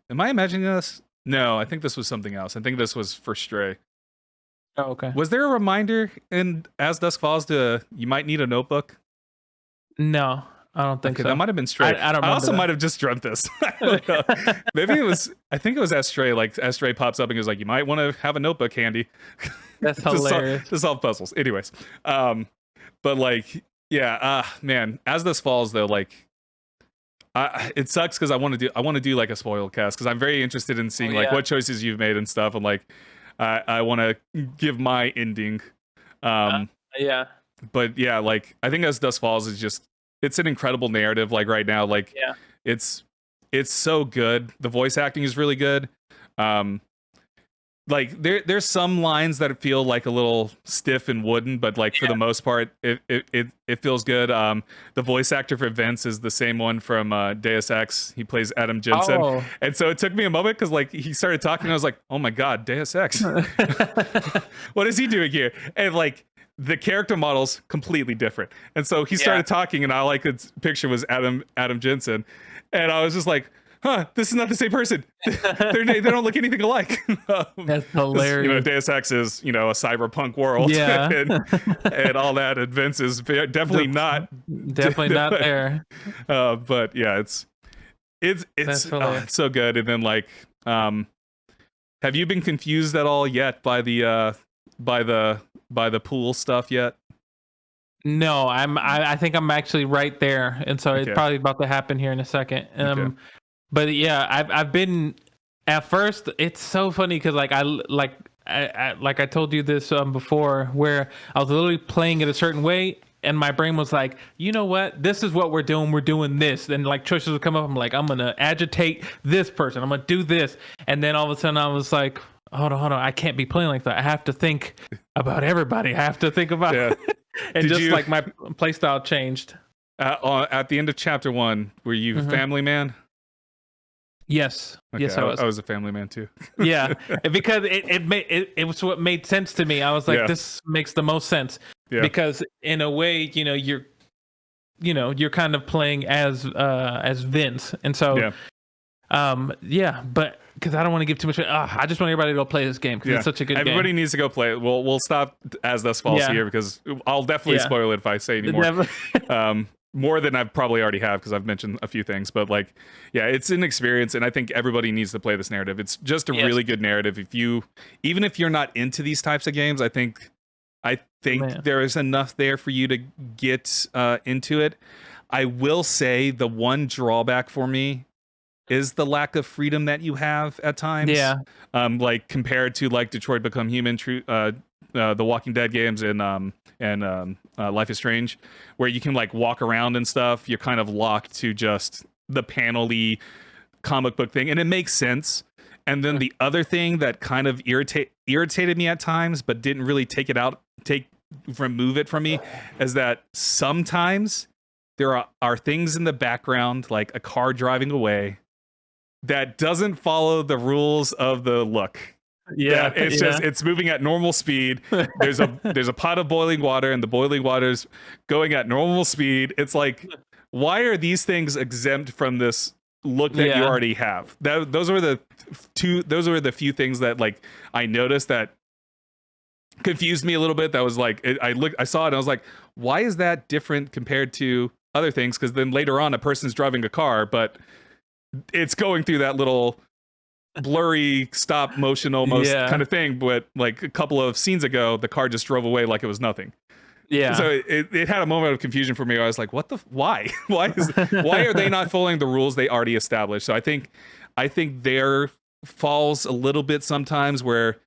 Am I imagining this? No, I think this was something else. I think this was for Stray. Oh, okay. Was there a reminder in As Dusk Falls to you might need a notebook? No, I don't think Okay, so. that might have been Stray. I don't remember also that. might have just dreamt this. I don't know. Maybe it was. I think it was as Stray. Like as Stray pops up and goes like, "You might want to have a notebook handy." That's to hilarious. to solve puzzles. Anyways, but like, yeah, man. As Dusk Falls though, like, it sucks because I want to do like a spoiled cast because I'm very interested in seeing like yeah. what choices you've made and stuff, and like, I want to give my ending. Yeah. But yeah, like I think As Dusk Falls is just it's an incredible narrative. Like right now, like Yeah. it's so good. The voice acting is really good. Like there's some lines that feel like a little stiff and wooden, but like for the most part, it feels good. The voice actor for Vince is the same one from Deus Ex. He plays Adam Jensen, Oh. and so it took me a moment because like he started talking, and I was like, oh my god, Deus Ex, what is he doing here? And like the character model's completely different, and so he started talking, and all I could picture was Adam Jensen, and I was just like, huh, this is not the same person. They don't look anything alike. That's hilarious. You know, Deus Ex is, you know, a cyberpunk world. Yeah. and all that. And Vince is definitely not. Definitely not there. But yeah, it's That's hilarious. it's so good. And then like, have you been confused at all yet by the pool stuff yet? No, I think I'm actually right there, and so it's probably about to happen here in a second. Okay. But yeah, I've been at first. It's so funny because like I told you this before, where I was literally playing it a certain way, and my brain was like, you know what, this is what we're doing. We're doing this, and like choices would come up. I'm like, I'm gonna agitate this person. I'm gonna do this, and then all of a sudden I was like, hold on, I can't be playing like that. I have to think about everybody. I have to think about and like my playstyle changed. At the end of chapter 1, were you a family man? Yes. Okay, Yes, I was. I was a family man too. Yeah, because it was what made sense to me. I was like, this makes the most sense because in a way, you're kind of playing as Vince, and so but because I don't want to give too much. I just want everybody to go play this game because it's such a good game. Everybody needs to go play it. We'll stop As Dusk Falls here because I'll definitely spoil it if I say any more. More than I probably already have because I've mentioned a few things, but like, yeah, it's an experience, and I think everybody needs to play this narrative. It's just a really good narrative. Even if you're not into these types of games, I think there is enough there for you to get into it. I will say the one drawback for me is the lack of freedom that you have at times. Yeah. Like compared to like Detroit Become Human, the Walking Dead games and Life is Strange, where you can like walk around and stuff. You're kind of locked to just the panel-y comic book thing, and it makes sense. And then the other thing that kind of irritated me at times, but didn't really remove it from me, is that sometimes there are things in the background, like a car driving away, that doesn't follow the rules of the look. Yeah, it's moving at normal speed. There's a pot of boiling water, and the boiling water's going at normal speed. It's like, why are these things exempt from this look that you already have? Those were the few things that like I noticed that confused me a little bit. That was like, I saw it and I was like, why is that different compared to other things? Because then later on, a person's driving a car, but it's going through that little blurry stop motion almost kind of thing, but like a couple of scenes ago the car just drove away like it was nothing. So it had a moment of confusion for me. I was like, why are they not following the rules they already established? So I think there falls a little bit sometimes where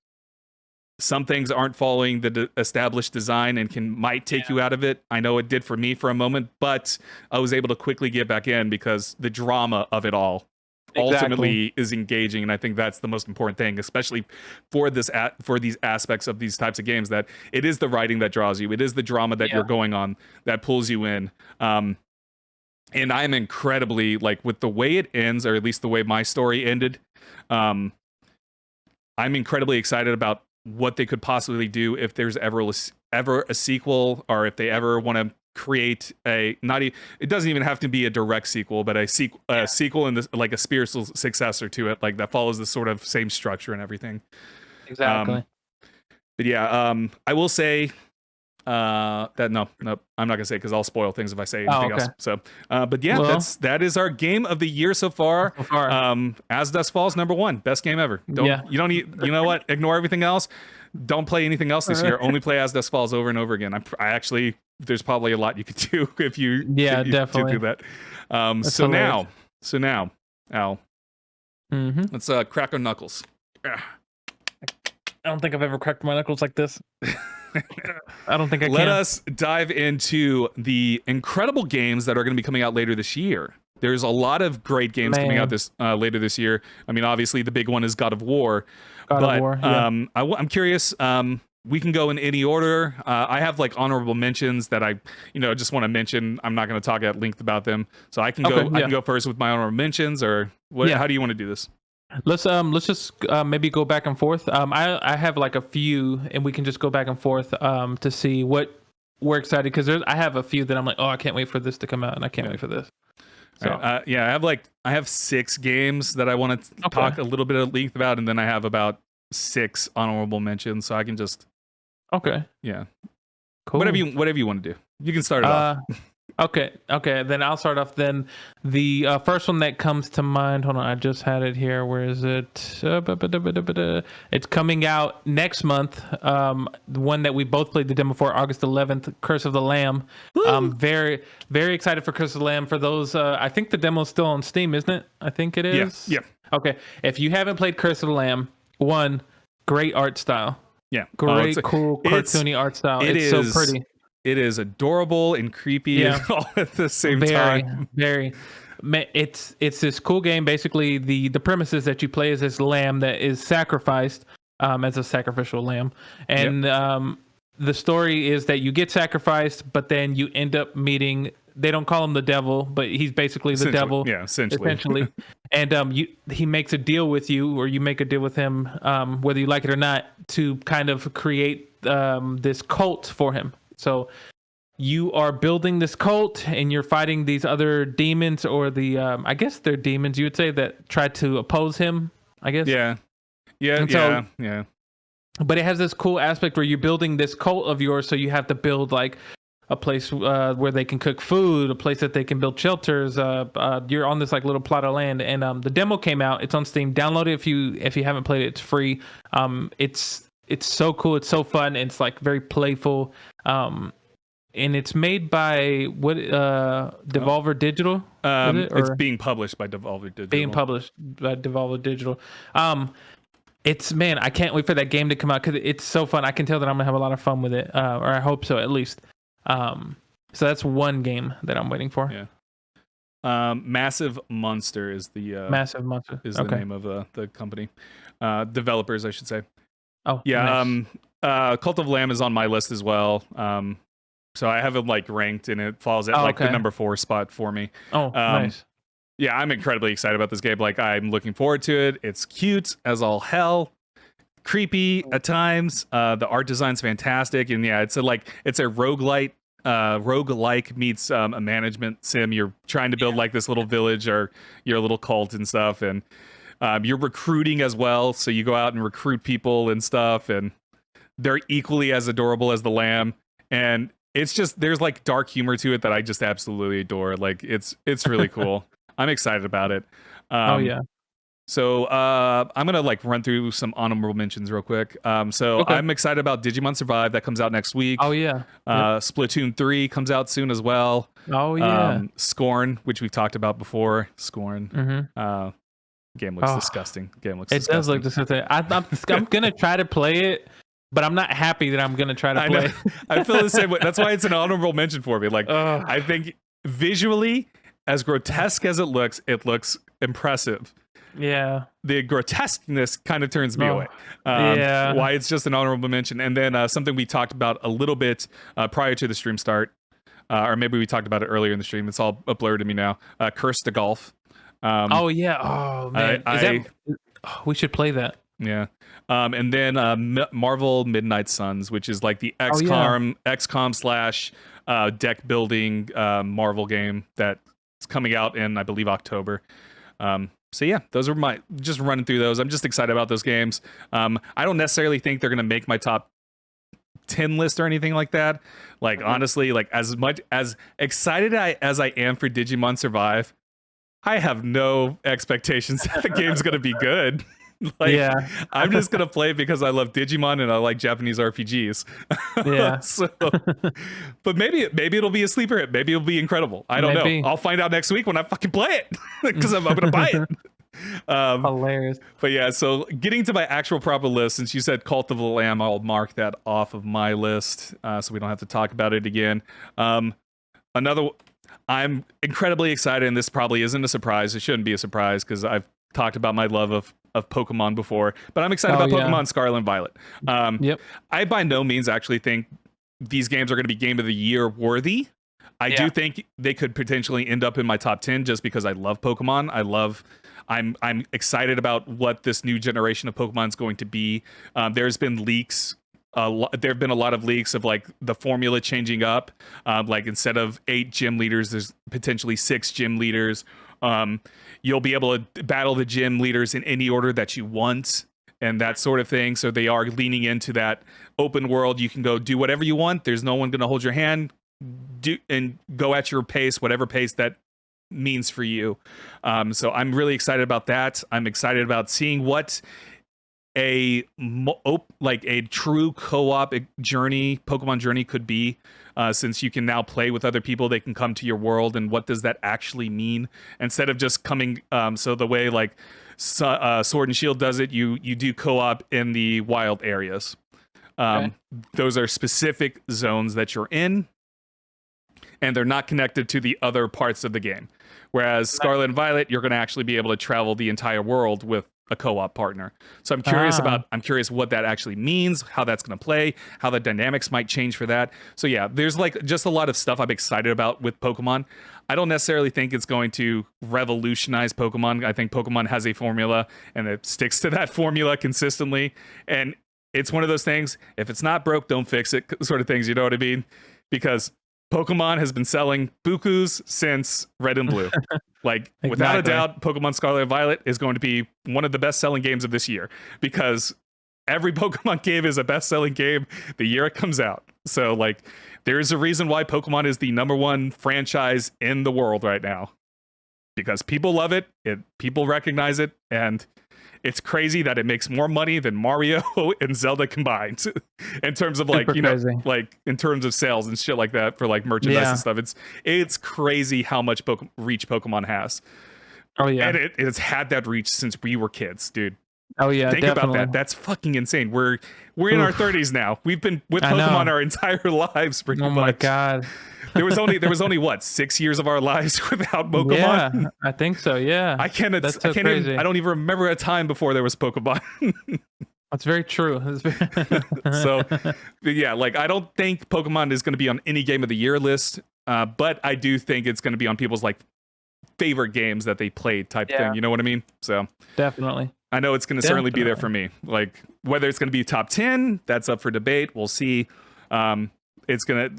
some things aren't following the established design and might take you out of it. I know it did for me for a moment, but I was able to quickly get back in because the drama of it all ultimately is engaging, and I think that's the most important thing, especially for for these aspects of these types of games, that it is the writing that draws you, it is the drama that you're going on that pulls you in. And I'm incredibly, like, with the way it ends, or at least the way my story ended, I'm incredibly excited about what they could possibly do if there's ever a sequel, or if they ever want to create it doesn't even have to be a direct sequel, but a sequel and like a spiritual successor to it, like that follows the sort of same structure and everything. Exactly. But yeah, I will say that no, I'm not gonna say, because I'll spoil things if I say anything else. So, but yeah, that is our game of the year so far. As Dusk Falls, #1, best game ever. You don't need, you know what? Ignore everything else. Don't play anything else this year. Only play As Dusk Falls over and over again. I actually, there's probably a lot you could do if you definitely do that. So now, Al, let's crack our knuckles. I don't think I've ever cracked my knuckles like this. I don't think I can. Let us dive into the incredible games that are going to be coming out later this year. There's a lot of great games coming out later this year. I mean, obviously the big one is God of War. I'm curious. We can go in any order. I have like honorable mentions that I just want to mention. I'm not going to talk at length about them, so I can go. I can go first with my honorable mentions, or what? How do you want to do this? Let's just maybe go back and forth. I have like a few, and we can just go back and forth to see what we're excited, because I have a few that I'm like, oh, I can't wait for this to come out, and I can't wait for this. So I have 6 games that I want to talk a little bit at length about, and then I have about 6 honorable mentions, so I can just cool. Whatever you want to do, you can start it off. Okay. Then I'll start off. Then the first one that comes to mind. Hold on, I just had it here. Where is it? It's coming out next month. The one that we both played the demo for, August 11th, Curse of the Lamb. Very, very excited for Curse of the Lamb. For those, I think the demo's still on Steam, isn't it? I think it is. Yeah. Okay. If you haven't played Curse of the Lamb, great art style. Yeah. Great, cool, cartoony art style. It's so pretty. It is adorable and creepy all at the same time. Very. It's this cool game. Basically, the premise is that you play as this lamb that is sacrificed as a sacrificial lamb. And the story is that you get sacrificed, but then you end up meeting, they don't call him the devil, but he's basically the devil. Yeah, essentially. And he makes a deal with you, or you make a deal with him, whether you like it or not, to kind of create this cult for him. So you are building this cult, and you're fighting these other demons, or I guess they're demons, you would say, that try to oppose him, I guess. Yeah. But it has this cool aspect where you're building this cult of yours, so you have to build like a place where they can cook food, a place that they can build shelters. You're on this like little plot of land, and the demo came out. It's on Steam. Download it if you haven't played it. It's free. It's so cool. It's so fun. It's like very playful. And it's made by Devolver Digital. It's being published by Devolver Digital. I can't wait for that game to come out, because it's so fun. I can tell that I'm gonna have a lot of fun with it, or I hope so, at least. So that's one game that I'm waiting for. Yeah. Massive Monster is the name of the company, developers, I should say. Oh yeah. Nice. Cult of Lamb is on my list as well. So I have it like ranked, and it falls at the number 4 spot for me. Nice. Yeah, I'm incredibly excited about this game. Like, I'm looking forward to it. It's cute as all hell, creepy at times. The art design's fantastic, and yeah, it's a roguelike meets a management sim. You're trying to build like this little village or your little cult and stuff, and you're recruiting as well. So you go out and recruit people and stuff, and they're equally as adorable as the lamb. And it's just, there's like dark humor to it that I just absolutely adore. Like, it's really cool. I'm excited about it. So I'm gonna like run through some honorable mentions real quick. I'm excited about Digimon Survive, that comes out next week. Splatoon 3 comes out soon as well. Scorn, which we've talked about before. Scorn. Game looks disgusting. Does look disgusting. I'm gonna try to play it, but I'm not happy that I'm gonna try to I play. know. I feel the same way. That's why it's an honorable mention for me. Like, I think visually, as grotesque as it looks impressive. Yeah. The grotesqueness kind of turns me away. Yeah. Why it's just an honorable mention. And then something we talked about a little bit prior to the stream start, or maybe we talked about it earlier in the stream. It's all a blur to me now. Curse to Golf. Oh yeah. Oh man. We should play that. Yeah. And then Marvel Midnight Suns, which is like the XCOM slash deck building Marvel game that's coming out in, I believe, October. So yeah, those are just running through those. I'm just excited about those games. I don't necessarily think they're going to make my top 10 list or anything like that. Like, honestly, like as much as excited as I am for Digimon Survive, I have no expectations that the game's going to be good. I'm just going to play it because I love Digimon and I like Japanese RPGs. Yeah. But maybe it'll be a sleeper hit. Maybe it'll be incredible. I don't know. I'll find out next week when I fucking play it because I'm going to buy it. Hilarious. But yeah, so getting to my actual proper list, since you said Cult of the Lamb, I'll mark that off of my list so we don't have to talk about it again. I'm incredibly excited, and this probably isn't a surprise. It shouldn't be a surprise because I've talked about my love of Pokemon before, but I'm excited about Pokemon Scarlet and Violet. I by no means actually think these games are going to be Game of the Year worthy. I do think they could potentially end up in my top 10 just because I love Pokemon. I'm excited about what this new generation of Pokemon is going to be. There's been leaks. There have been a lot of leaks of like the formula changing up. Like instead of 8 gym leaders, there's potentially 6 gym leaders. You'll be able to battle the gym leaders in any order that you want and that sort of thing. So they are leaning into that open world. You can go do whatever you want. There's no one going to hold your hand. Do and go at your pace, whatever pace that means for you. So I'm really excited about that. I'm excited about seeing what a true co-op journey, Pokemon journey could be, since you can now play with other people. They can come to your world, and what does that actually mean instead of just coming so the way like Sword and Shield does it, you do co-op in the wild areas. Those are specific zones that you're in, and they're not connected to the other parts of the game. Whereas Scarlet and Violet, you're going to actually be able to travel the entire world with a co-op partner. So I'm curious what that actually means, how that's going to play, how the dynamics might change for that. So yeah, there's like just a lot of stuff I'm excited about with Pokemon. I don't necessarily think it's going to revolutionize Pokemon. I think Pokemon has a formula and it sticks to that formula consistently. And it's one of those things, if it's not broke, don't fix it sort of things, you know what I mean? Because Pokemon has been selling bukus since Red and Blue. Like, without a doubt, Pokemon Scarlet and Violet is going to be one of the best-selling games of this year because every Pokemon game is a best-selling game the year it comes out. So, like, there's a reason why Pokemon is the #1 franchise in the world right now. Because people love it, people recognize it, and it's crazy that it makes more money than Mario and Zelda combined in terms of like, like in terms of sales and shit like that for like merchandise and stuff. It's crazy how much reach Pokemon has. Oh yeah. And it's had that reach since we were kids, dude. Oh yeah. Think about that. That's fucking insane. We're in our 30s now. We've been with Pokemon our entire lives pretty much. Oh my God. There was only what, 6 years of our lives without Pokemon? Yeah, I think so. Yeah, I can't even, I don't even remember a time before there was Pokemon. That's very true. So, yeah, like I don't think Pokemon is going to be on any Game of the Year list, but I do think it's going to be on people's like favorite games that they played type thing. You know what I mean? So definitely. I know it's going to certainly be there for me. Like whether it's going to be top 10, that's up for debate. We'll see. It's going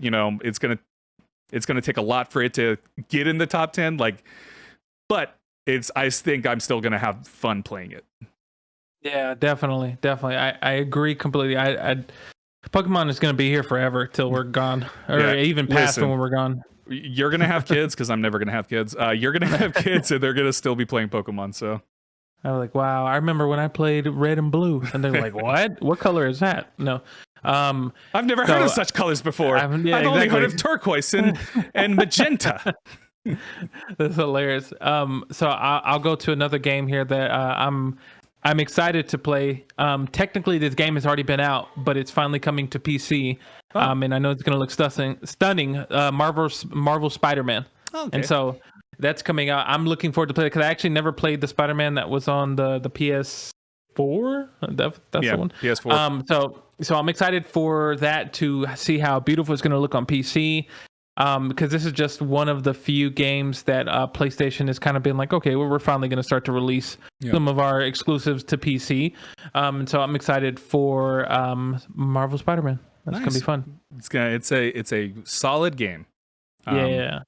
to take a lot for it to get in the top 10, but I think I'm still going to have fun playing it. Yeah, definitely. I agree completely. Pokemon is going to be here forever till we're gone, or even past when we're gone. You're going to have kids because I'm never going to have kids. You're going to have kids and they're going to still be playing Pokemon. So I was like, wow, I remember when I played Red and Blue, and they're like, what? What color is that? No. I've never heard of such colors before. I've only heard of turquoise and magenta. That's hilarious. So I'll go to another game here that I'm excited to play. Technically, this game has already been out, but it's finally coming to PC. And I know it's going to look stunning. Marvel Spider-Man. Okay. And so that's coming out. I'm looking forward to play it because I actually never played the Spider-Man that was on the PS4. That's the one. PS4. So I'm excited for that to see how beautiful it's going to look on PC. Because this is just one of the few games that PlayStation has kind of been like, okay, well, we're finally going to start to release some of our exclusives to PC. And so I'm excited for Marvel Spider-Man. That's gonna be fun. It's a solid game. Yeah.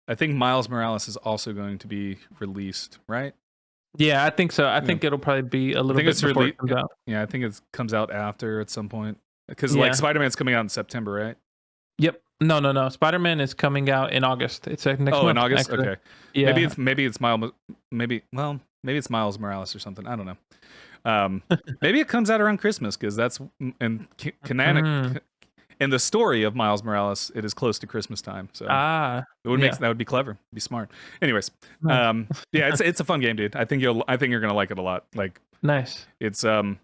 I think Miles Morales is also going to be released, right? Yeah, I think so. I think it'll probably be a little bit before it comes out. Yeah, I think it comes out after at some point because like Spider-Man's coming out in September, right? Yep. No. Spider-Man is coming out in August. It's next month. Oh, in August. Actually. Okay. Yeah. Maybe it's Miles. Maybe it's Miles Morales or something. I don't know. Maybe it comes out around Christmas because that's canonic. In the story of Miles Morales, it is close to Christmas time. So that would be clever. It'd be smart. Anyways, yeah, it's a fun game, dude. I think you're gonna like it a lot. Like, nice. It's I'm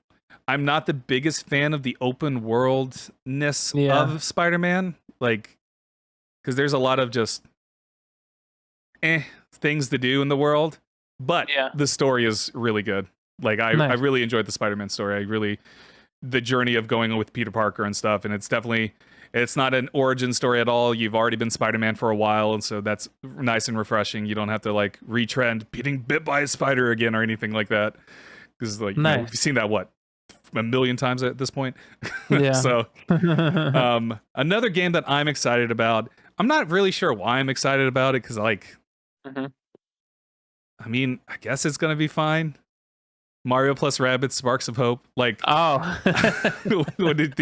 not the biggest fan of the open worldness of Spider-Man. Like, because there's a lot of just things to do in the world, but the story is really good. Like, I really enjoyed the Spider-Man story. The journey of going with Peter Parker and stuff, and it's not an origin story at all. You've already been Spider-Man for a while, and so that's nice and refreshing. You don't have to like retread getting bit by a spider again or anything like that. Because like you've seen that a million times at this point. Yeah. So another game that I'm excited about. I'm not really sure why I'm excited about it because like, I mean, I guess it's gonna be fine. Mario plus Rabbids Sparks of Hope. Like, did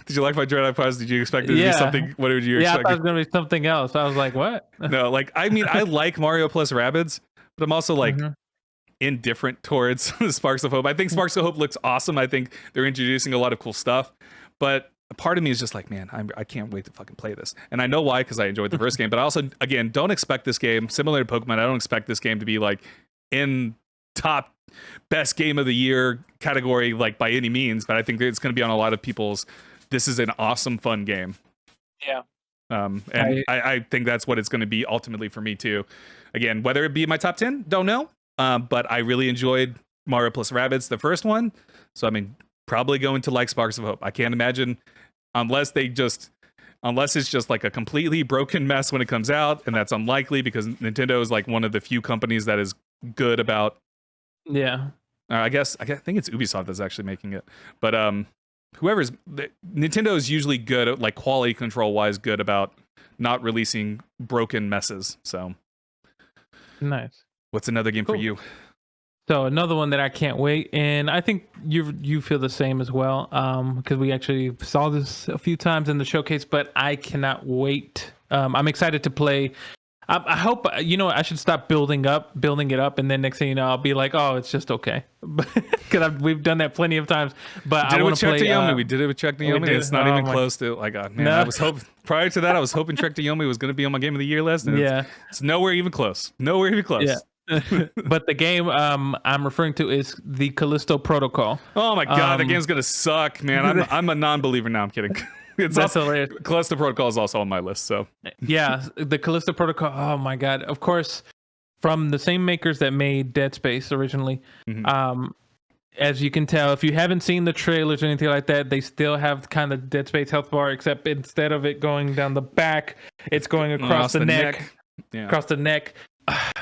you like my Dread Pause? Did you expect it to be something? What did you expect? Yeah, I thought it was gonna be something else. I was like, what? No, like, I mean, I like Mario plus Rabbids, but I'm also like indifferent towards Sparks of Hope. I think Sparks of Hope looks awesome. I think they're introducing a lot of cool stuff, but a part of me is just like, man, I can't wait to fucking play this. And I know why, because I enjoyed the first game, but I also, again, don't expect this game, similar to Pokemon, I don't expect this game to be like in top best game of the year category, like by any means, but I think it's going to be on a lot of people's, this is an awesome, fun game. Yeah. And I think that's what it's going to be ultimately for me too. Again, whether it be my top 10, don't know. But I really enjoyed Mario plus Rabbids, the first one. So, I mean, probably going to like Sparks of Hope. I can't imagine, unless it's just like a completely broken mess when it comes out, and that's unlikely because Nintendo is like one of the few companies that is good about. Yeah. I think it's Ubisoft that's actually making it, but Nintendo is usually good at, like, quality control wise, good about not releasing broken messes. So nice. What's another game for you? So another one that I can't wait, and I think you feel the same as well, because we actually saw this a few times in the showcase, but I cannot wait. I'm excited to play. I hope, I should stop building it up, and then next thing you know, I'll be like, oh, it's just okay. Because we've done that plenty of times. But I want to play. We did it with Trek to Yomi. It's not even close to, like, man, no. I was hoping, prior to that, I was hoping Trek to Yomi was going to be on my Game of the Year list. And it's nowhere even close. Yeah. But the game I'm referring to is the Callisto Protocol. Oh my god, that game's gonna suck, man. I'm a non-believer now. I'm kidding. That's hilarious. Callisto Protocol is also on my list. So yeah, the Callisto Protocol. Oh my god! Of course, from the same makers that made Dead Space originally. As you can tell, if you haven't seen the trailers or anything like that, they still have kind of Dead Space health bar, except instead of it going down the back, it's going across the neck. Yeah. Across the neck.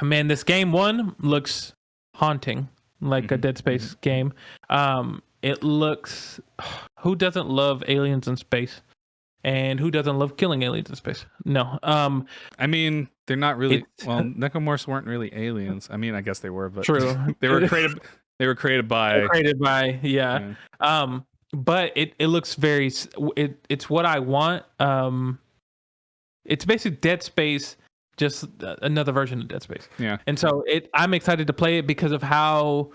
Man, this game looks haunting, like a Dead Space game. It looks. Who doesn't love aliens in space? And who doesn't love killing aliens in space? No. I mean, they're not really. Well, Necromorphs weren't really aliens. I mean, I guess they were, but true. They were created. They were created by. Yeah. But it looks very. It's what I want. It's basically Dead Space, just another version of Dead Space. Yeah. And so I'm excited to play it because of how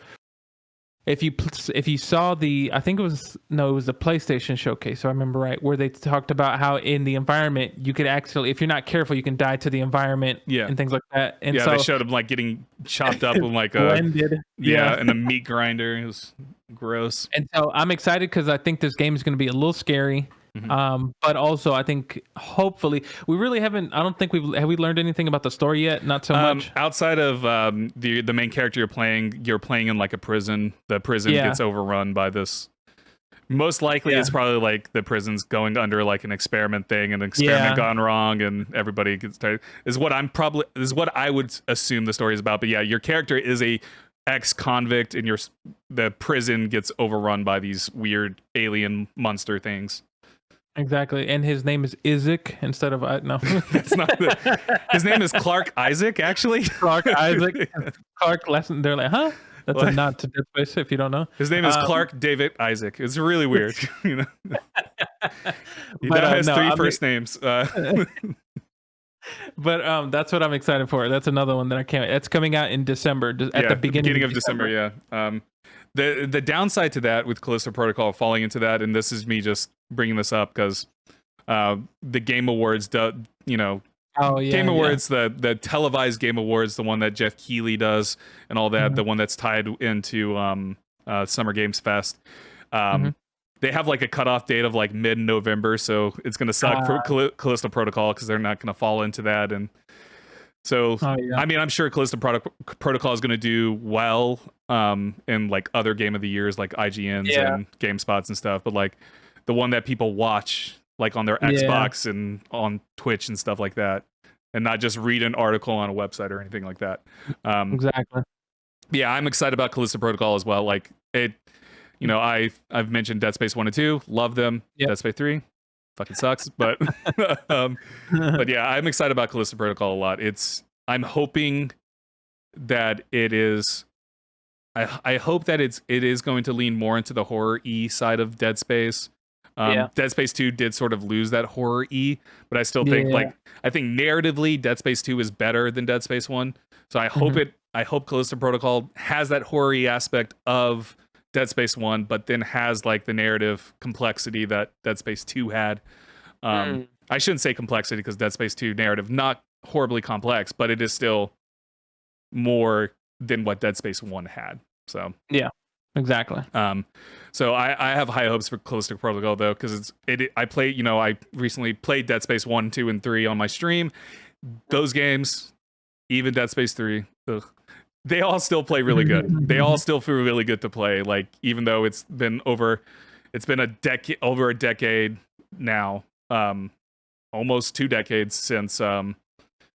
if you saw I think it was the PlayStation showcase, so I remember right, where they talked about how in the environment you could actually, if you're not careful, you can die to the environment and things like that. And yeah, so they showed him like getting chopped up with like blended, in a meat grinder. It was gross. And so I'm excited because I think this game is going to be a little scary. But also I think hopefully we really haven't. I don't think we learned anything about the story yet. Not so much outside of the main character you're playing in like a prison. The prison gets overrun by this. Most likely, it's probably like the prison's going under like an experiment thing, and an experiment gone wrong, and everybody gets tired. Is what I would assume the story is about. But yeah, your character is a ex-convict, and the prison gets overrun by these weird alien monster things. Exactly, and his name is Isaac instead of no. That's not his name is Clark Isaac, actually. Clark Isaac. Clark lesson. They're like, huh? That's a nod to Dead Space, if you don't know. His name is Clark David Isaac. It's really weird. You know, he now has three first names. But that's what I'm excited for. That's another one that I can't. It's coming out in December. At the beginning of December. Yeah. The downside to that with Callisto Protocol falling into that, and this is me just bringing this up because the Game Awards, Game Awards, the televised Game Awards, the one that Jeff Keighley does and all that, the one that's tied into Summer Games Fest. They have like a cutoff date of like mid-November, so it's going to suck for Callisto Protocol because they're not going to fall into that. And so, I mean, I'm sure Callisto Protocol is going to do well in like other Game of the Years, like IGNs and GameSpots and stuff. But like the one that people watch, like on their Xbox and on Twitch and stuff like that, and not just read an article on a website or anything like that. Exactly. Yeah, I'm excited about Callisto Protocol as well. Like it, I've mentioned Dead Space 1 and 2, love them. Dead Space 3 fucking sucks, but but yeah, I'm excited about Callisto Protocol a lot. I'm hoping that it is. I hope that it is going to lean more into the horror-y side of Dead Space. Dead Space 2 did sort of lose that horror-y, but I still think I think narratively Dead Space 2 is better than Dead Space 1. So I hope Callisto Protocol has that horror-y aspect of Dead Space 1, but then has like the narrative complexity that Dead Space 2 had. I shouldn't say complexity because Dead Space 2 narrative not horribly complex, but it is still more than what Dead Space 1 had. So yeah, exactly. So I have high hopes for Callisto Protocol though, because I recently played Dead Space 1, 2, and 3 on my stream. Those games, even Dead Space 3, they all still play really good. They all still feel really good to play. Like even though it's been over a decade now, almost 2 decades since well,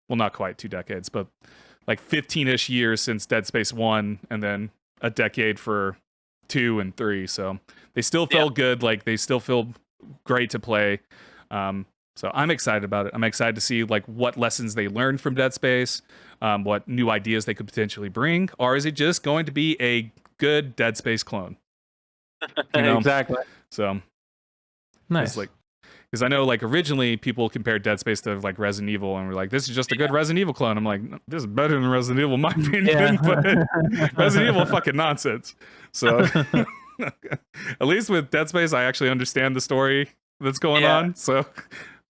not quite 2 decades, but like 15-ish years since Dead Space 1, and then a decade for 2 and 3. So they still feel good. Like they still feel great to play. So I'm excited about it. I'm excited to see like what lessons they learned from Dead Space, what new ideas they could potentially bring, or is it just going to be a good Dead Space clone? Exactly. So nice. Because I know like originally people compared Dead Space to like Resident Evil and were like, this is just a good Resident Evil clone. I'm like, this is better than Resident Evil in my opinion, but Resident Evil fucking nonsense. So at least with Dead Space, I actually understand the story that's going on. So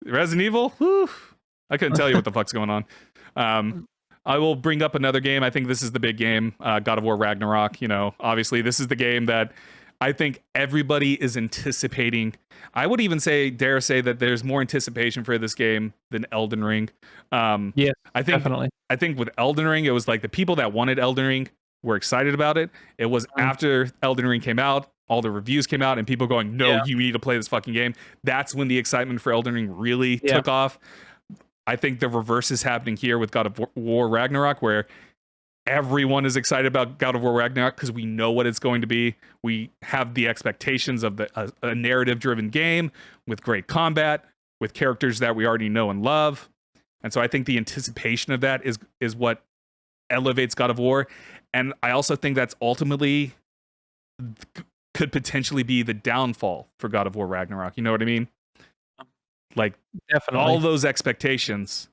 Resident Evil, whew, I couldn't tell you what the fuck's going on. I will bring up another game. I think this is the big game, God of War Ragnarok. Obviously this is the game that I think everybody is anticipating. I would even dare say that there's more anticipation for this game than Elden Ring. Yes, definitely. I think with Elden Ring, it was like the people that wanted Elden Ring were excited about it. It was after Elden Ring came out, all the reviews came out, and people going, no, you need to play this fucking game. That's when the excitement for Elden Ring really took off. I think the reverse is happening here with God of War Ragnarok, where everyone is excited about God of War Ragnarok because we know what it's going to be. We have the expectations of a narrative-driven game with great combat, with characters that we already know and love. And so I think the anticipation of that is what elevates God of War. And I also think that's ultimately could potentially be the downfall for God of War Ragnarok. You know what I mean? Like, definitely all those expectations.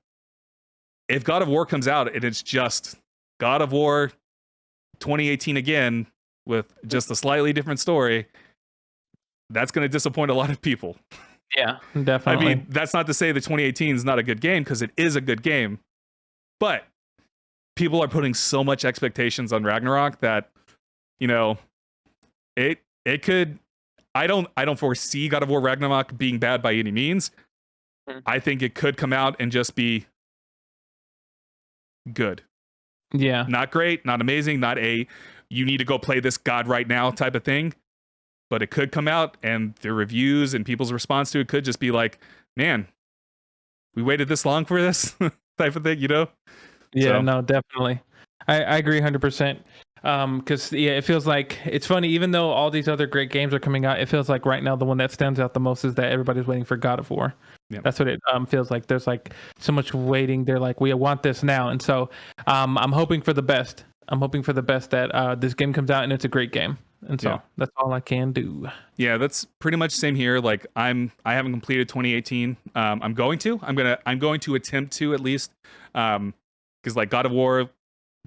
If God of War comes out and it's just God of War 2018 again, with just a slightly different story, that's going to disappoint a lot of people. Yeah, definitely. I mean, that's not to say that 2018 is not a good game, because it is a good game. But people are putting so much expectations on Ragnarok that, you know, it could. I don't foresee God of War Ragnarok being bad by any means. I think it could come out and just be good. Yeah. Not great, not amazing, not a you need to go play this God right now type of thing. But it could come out and the reviews and people's response to it could just be like, man, we waited this long for this type of thing, you know? Yeah, no, definitely. I agree 100%. Because it feels like it's funny, even though all these other great games are coming out, it feels like right now the one that stands out the most is that everybody's waiting for God of War. Yeah. That's what it feels like. There's like so much waiting. They're like, we want this now. And so I'm hoping for the best. I'm hoping for the best that this game comes out and it's a great game. And so that's all I can do. Yeah, that's pretty much the same here. Like I haven't completed 2018. I'm going to attempt to, at least, because like God of War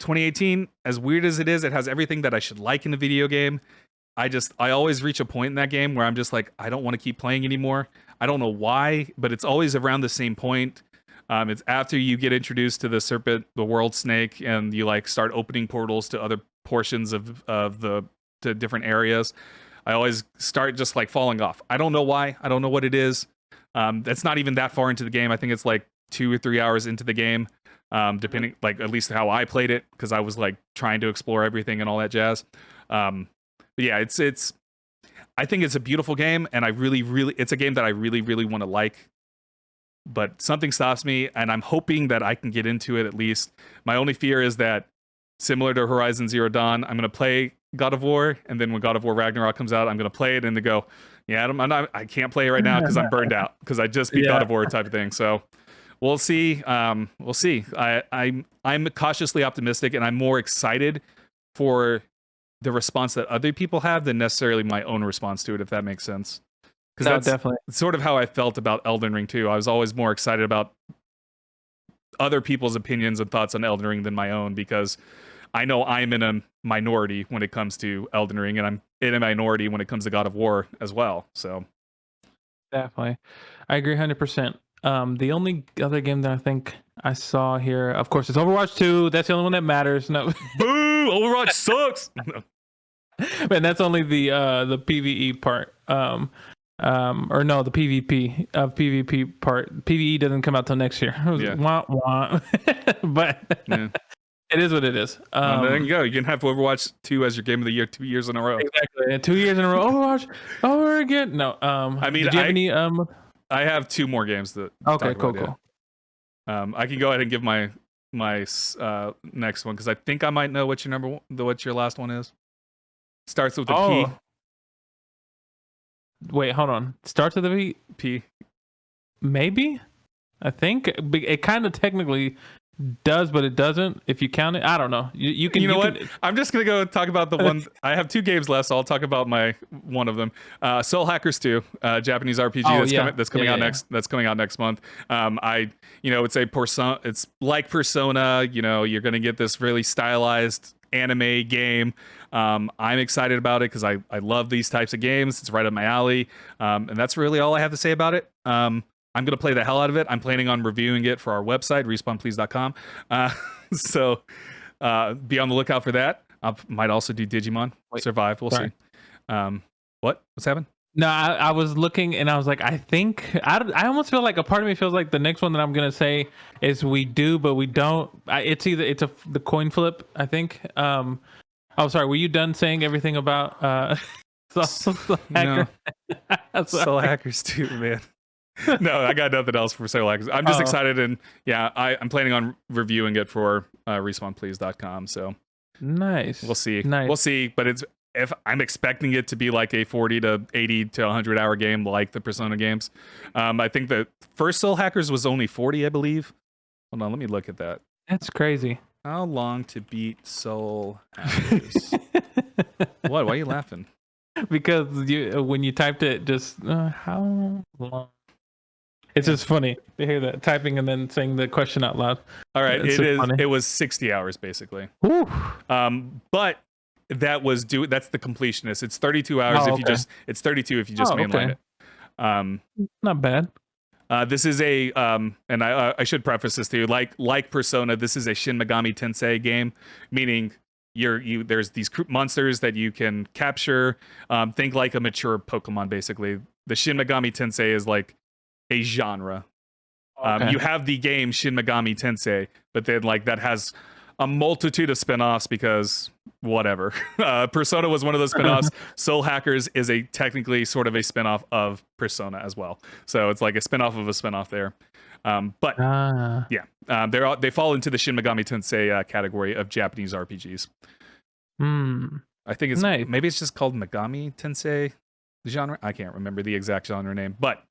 2018, as weird as it is, it has everything that I should like in a video game. I always reach a point in that game where I'm just like, I don't want to keep playing anymore. I don't know why, but it's always around the same point. It's after you get introduced to the serpent, the world snake, and you like start opening portals to other portions to different areas. I always start just like falling off. I don't know why. I don't know what it is. That's not even that far into the game. I think it's like 2 or 3 hours into the game, depending, like at least how I played it, because I was like trying to explore everything and all that jazz. But yeah, it's. I think it's a beautiful game, and it's a game that I really, really want to like. But something stops me, and I'm hoping that I can get into it at least. My only fear is that, similar to Horizon Zero Dawn, I'm going to play God of War, and then when God of War Ragnarok comes out, I'm going to play it, and they go, yeah, I can't play it right now because I'm burned out, because I just beat God of War type of thing. So we'll see. We'll see. I'm cautiously optimistic, and I'm more excited for the response that other people have than necessarily my own response to it, if that makes sense. Because that's definitely sort of how I felt about Elden Ring too. I was always more excited about other people's opinions and thoughts on Elden Ring than my own, because I know I'm in a minority when it comes to Elden Ring, and I'm in a minority when it comes to God of War as well. So definitely, I agree 100%. The only other game that I think I saw here, of course, is Overwatch 2. That's the only one that matters. No, boo! Overwatch sucks. And that's only the PvE part. Or no, the PvP part. PvE doesn't come out till next year. Wah, wah. But it is what it is. There you go. You can have Overwatch 2 as your game of the year 2 years in a row. Exactly. And 2 years in a row. Overwatch over again. No. I mean, did you have any? I have 2 more games that. Okay. Cool. I can go ahead and give my next one, because I think I might know what your last one is. Starts with a P. Wait, hold on. Starts with a P. Maybe? I think it kind of technically does, but it doesn't if you count it. I don't know. You can. You know what? I'm just gonna go talk about the one. I have 2 games left, so I'll talk about one of them. Soul Hackers 2, Japanese RPG that's coming out next. That's coming out next month. It's like Persona. You know, you're gonna get this really stylized anime game. I'm excited about it because I love these types of games. It's right up my alley. And that's really all I have to say about it. I'm going to play the hell out of it. I'm planning on reviewing it for our website, respawnplease.com. So be on the lookout for that. I might also do Digimon Survive. We'll see. What's happening? No, I was looking and I was like, I think I almost feel like a part of me feels like the next one that I'm gonna say is we do, but we don't. It's the coin flip, I think. Oh, sorry. Were you done saying everything about Soul Hacker? No. Soul Hackers too, man. No, I got nothing else for Soul Hackers. I'm just excited, and I'm planning on reviewing it for respawnplease.com. So nice. We'll see. Nice. We'll see. But if I'm expecting it to be like a 40 to 80 to 100 hour game like the Persona games. I think the first Soul Hackers was only 40, I believe. Hold on, let me look at that. That's crazy. How long to beat Soul Hackers? What? Why are you laughing? Because when you typed it, just how long? It's just funny to hear that typing and then saying the question out loud. All right, it was 60 hours basically. Ooh. But That's the completionist. It's 32 hours Oh, if you okay. just. It's 32 if you just mainline it. Not bad. This is a and I should preface this to you, like Persona, this is a Shin Megami Tensei game, meaning there's these monsters that you can capture. Think like a mature Pokemon, basically. The Shin Megami Tensei is like a genre. Okay. You have the game Shin Megami Tensei, but then like that has a multitude of spin-offs because whatever. Persona was one of those spin-offs. Soul Hackers is technically sort of a spin-off of Persona as well. So it's like a spin-off of a spin-off there. They fall into the Shin Megami Tensei category of Japanese RPGs. I think it's nice. Maybe it's just called Megami Tensei genre. I can't remember the exact genre name, but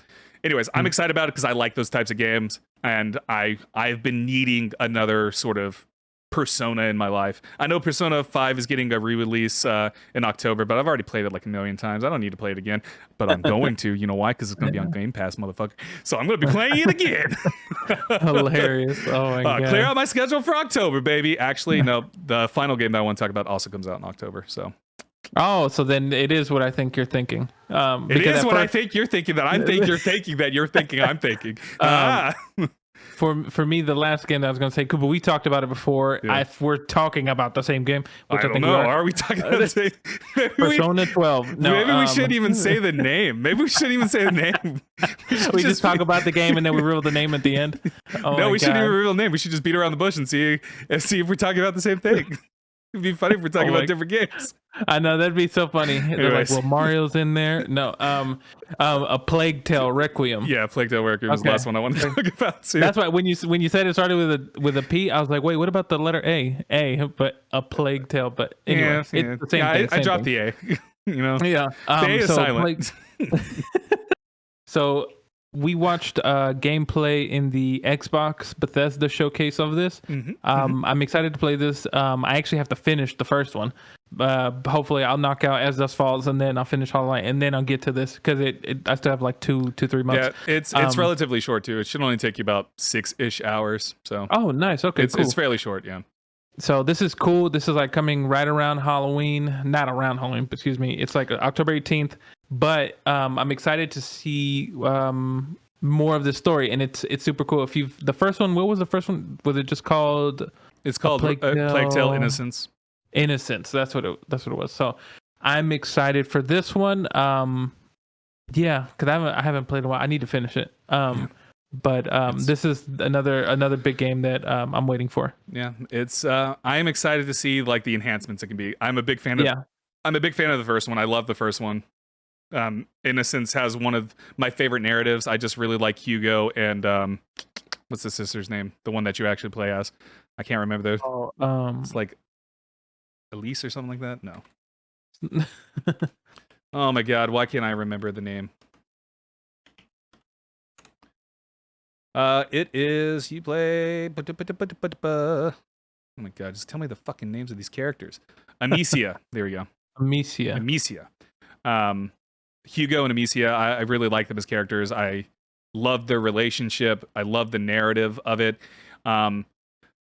anyways, I'm excited about it because I like those types of games, and I've been needing another sort of Persona in my life. I know Persona 5 is getting a re-release in October, but I've already played it like a million times. I don't need to play it again, but I'm going to. You know why? Because it's going to be on Game Pass, motherfucker. So I'm going to be playing it again. Hilarious. Oh my god. Clear out my schedule for October, baby. Actually, no, the final game that I want to talk about also comes out in October. So. Oh, so then it is what I think you're thinking. It is what I think you're thinking that I'm thinking you're thinking that you're thinking I'm thinking. For me, the last game that I was going to say, but we talked about it before. Yeah. If we're talking about the same game, which I don't think know. we are we talking about the same? Persona 12. No, maybe we shouldn't even say the name. Maybe we shouldn't even say the name. We just talk about the game and then we reveal the name at the end. Oh no, we shouldn't even God. reveal the name. We should just beat around the bush and see if we're talking about the same thing. It'd be funny if we're talking about different games. I know, that'd be so funny. They're like, well, Mario's in there. No, a Plague Tale Requiem. Yeah, Plague Tale Requiem was the last one I wanted to talk about too. That's why when you said it started with a P, I was like, wait, what about the letter A? But a Plague Tale. But anyway, it's the same thing. I dropped the A. You know. Yeah. The A is silent. So we watched gameplay in the Xbox Bethesda showcase of this. I'm excited to play this. I actually have to finish the first one. Hopefully I'll knock out As Dust Falls and then I'll finish Hollow Knight and then I'll get to this because I still have like 3 months. Yeah, it's relatively short too. It should only take you about 6-ish hours. So oh, nice. Okay, it's fairly short. Yeah. So this is cool. This is like coming right around Halloween, not around Halloween, but excuse me. It's like October 18th. But I'm excited to see more of the story, and it's super cool. If the first one, what was the first one? Was it just called? It's called Plague Tale Innocence. Innocence. That's what it was. So I'm excited for this one. Yeah, because I haven't played in a while. I need to finish it. But this is another big game that I'm waiting for. Yeah, it's I am excited to see like the enhancements it can be. I'm a big fan of the first one. I love the first one. Innocence has one of my favorite narratives. I just really like Hugo and what's the sister's name? The one that you actually play as. I can't remember it's like Elise or something like that. No. Oh my god, why can't I remember the name? It is you play. Oh my god, just tell me the fucking names of these characters. Amicia. There we go. Amicia. Hugo and Amicia, I really like them as characters. I love their relationship. I love the narrative of it.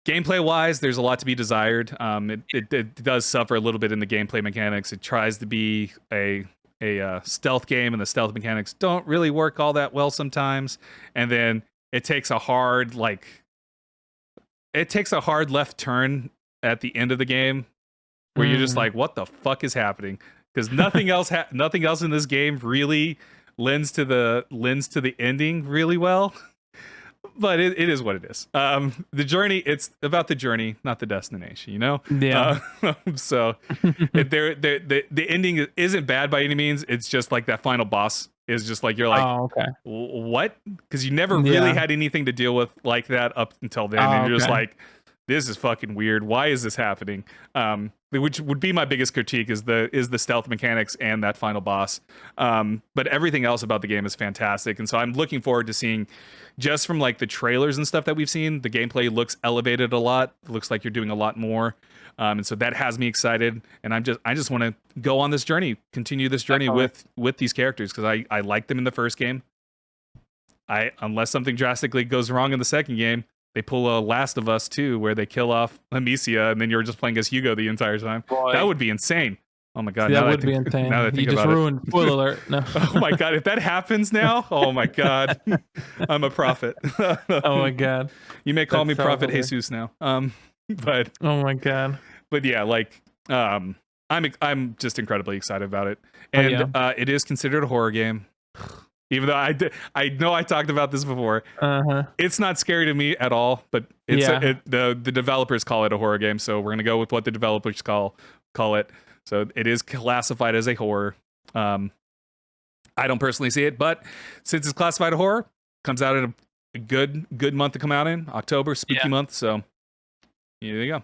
Gameplay wise, there's a lot to be desired. It does suffer a little bit in the gameplay mechanics. It tries to be a stealth game, and the stealth mechanics don't really work all that well sometimes. And then it takes a hard left turn at the end of the game where you're just like, what the fuck is happening? Because nothing else in this game really lends to the ending really well. But it is what it is. The journey, it's about the journey, not the destination, you know? Yeah. So the ending isn't bad by any means. It's just like that final boss is just like, you're like, oh, okay. What? Because you never really had anything to deal with like that up until then. And you're just like, this is fucking weird. Why is this happening? Which would be my biggest critique is the stealth mechanics and that final boss. But everything else about the game is fantastic. And so I'm looking forward to seeing, just from like the trailers and stuff that we've seen, the gameplay looks elevated a lot. It looks like you're doing a lot more. And so that has me excited. And I just want to go on this journey, continue this journey with these characters, because I like them in the first game. Unless something drastically goes wrong in the second game, they pull a Last of Us 2 where they kill off Amicia and then you're just playing as Hugo the entire time. Boy. That would be insane. Oh my god, See, that would be insane. Now that I think you just about ruined. Spoiler alert. No. Oh my god, if that happens now, oh my god, I'm a prophet. Oh my god, you may call me Prophet Jesus now. But oh my god, but yeah, like I'm just incredibly excited about it, and it is considered a horror game. Even though I know I talked about this before, it's not scary to me at all. But it's the developers call it a horror game, so we're gonna go with what the developers call it. So it is classified as a horror. I don't personally see it, but since it's classified a horror, comes out in a good month to come out in October, spooky month. So there you go.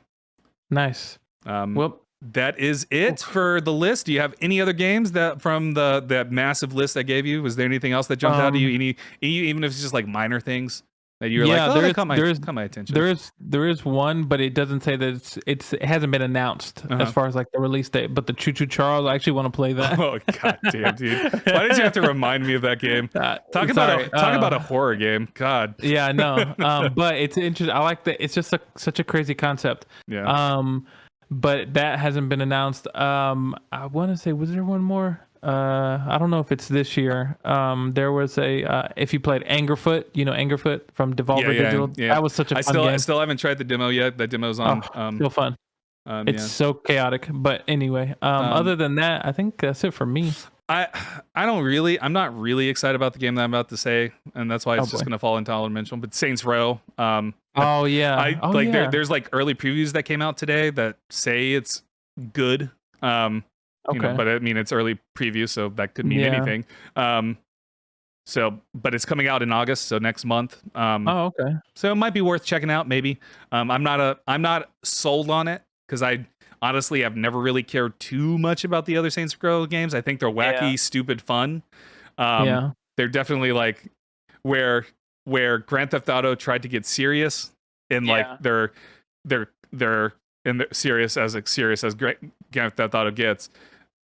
Nice. Well. That is it for the list. Do you have any other games that from that massive list I gave you? Was there anything else that jumped out to you? Any even if it's just like minor things that you were like, oh, that caught my attention. There is one, but it doesn't say that it hasn't been announced as far as like the release date. But the Choo Choo Charles, I actually want to play that. Oh god damn, dude! Why did you have to remind me of that game? Talk about a horror game. God. Yeah, no. But it's interesting. I like that. It's just such a crazy concept. Yeah. But that hasn't been announced. I want to say, was there one more? I don't know if it's this year. There was if you played Angerfoot, Angerfoot from Devolver Digital. Yeah. That was such a fun game. I still haven't tried the demo yet. That demo's on. Still fun. It's so chaotic. But anyway, other than that, I think that's it for me. I'm not really excited about the game that I'm about to say, and that's why it's just gonna fall into honorable mention. But Saints Row. There's like early previews that came out today that say it's good. But I mean it's early preview, so that could mean anything. But it's coming out in August, so next month. So it might be worth checking out, maybe. I'm not sold on it because I honestly I've never really cared too much about the other Saints Row games. I think they're wacky, stupid fun. They're definitely like where Grand Theft Auto tried to get serious and like they're serious as Grand Theft Auto gets.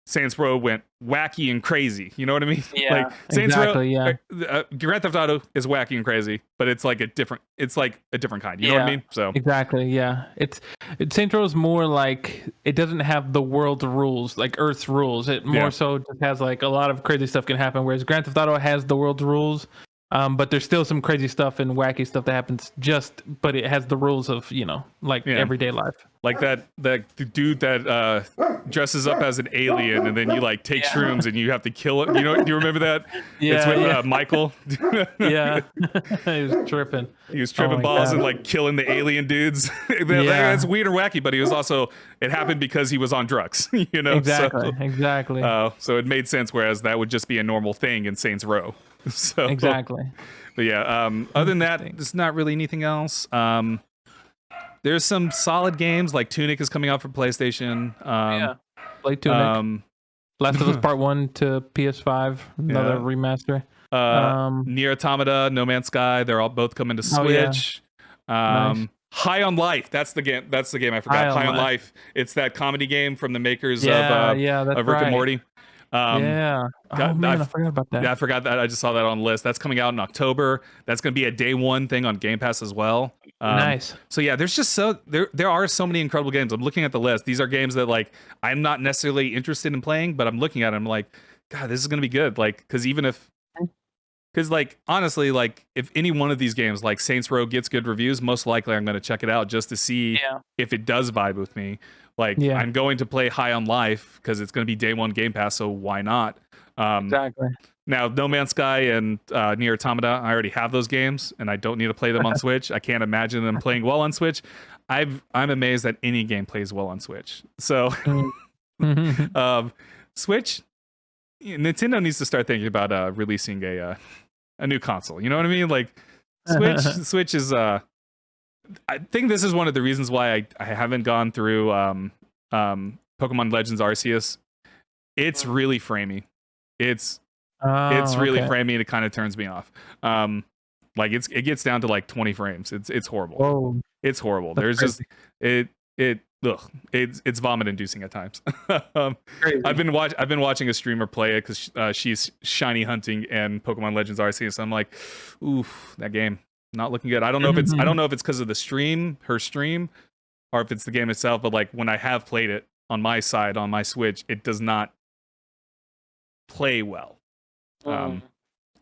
Saints Row went wacky and crazy. You know what I mean? Yeah, like Saints exactly, Row, Grand Theft Auto is wacky and crazy, but it's like a different kind. You know what I mean? So exactly, yeah. Saints Row is more like it doesn't have the world's rules, like Earth's rules. It more so just has like a lot of crazy stuff can happen. Whereas Grand Theft Auto has the world's rules. But there's still some crazy stuff and wacky stuff that happens but it has the rules of, everyday life. Like that dude that dresses up as an alien and then you like take shrooms and you have to kill it. Do you remember that? Yeah. It's with Michael. Yeah. He was tripping. He was tripping balls and like killing the alien dudes. That's weird and wacky, but it happened because he was on drugs. Exactly. So it made sense, whereas that would just be a normal thing in Saints Row. So exactly. But yeah, other than that, there's not really anything else. There's some solid games like Tunic is coming out for PlayStation. Play Tunic. Last of Us Part 1 to PS5, another remaster. Nier Automata, No Man's Sky, they're all both coming to Switch. Nice. High on Life, that's the game I forgot. High on Life. It's that comedy game from the makers of Rick and Morty. I forgot about that. Yeah, I forgot that. I just saw that on the list. That's coming out in October. That's going to be a day one thing on Game Pass as well. Nice. So yeah, there's just there are so many incredible games. I'm looking at the list. These are games that like I'm not necessarily interested in playing, but I'm looking at them like, God, this is going to be good. Like, because like honestly, like if any one of these games like Saints Row gets good reviews, most likely I'm going to check it out just to see if it does vibe with me. Like I'm going to play High on Life because it's going to be day one Game Pass, so why not? Exactly. Now, No Man's Sky and Nier Automata, I already have those games, and I don't need to play them on Switch. I can't imagine them playing well on Switch. I'm amazed that any game plays well on Switch. So, Switch, Nintendo needs to start thinking about releasing a new console. You know what I mean? Like Switch is. I think this is one of the reasons why I haven't gone through Pokemon Legends Arceus. It's really framey. It's really framey and it kind of turns me off. Like it gets down to like 20 frames. It's horrible. Whoa. It's horrible. That's There's crazy. it's vomit inducing at times. I've been watching a streamer play it because she's shiny hunting and Pokemon Legends Arceus. I'm like, oof, that game. Not looking good. I don't know if it's because of her stream, or if it's the game itself. But like when I have played it on my side on my Switch, it does not play well. And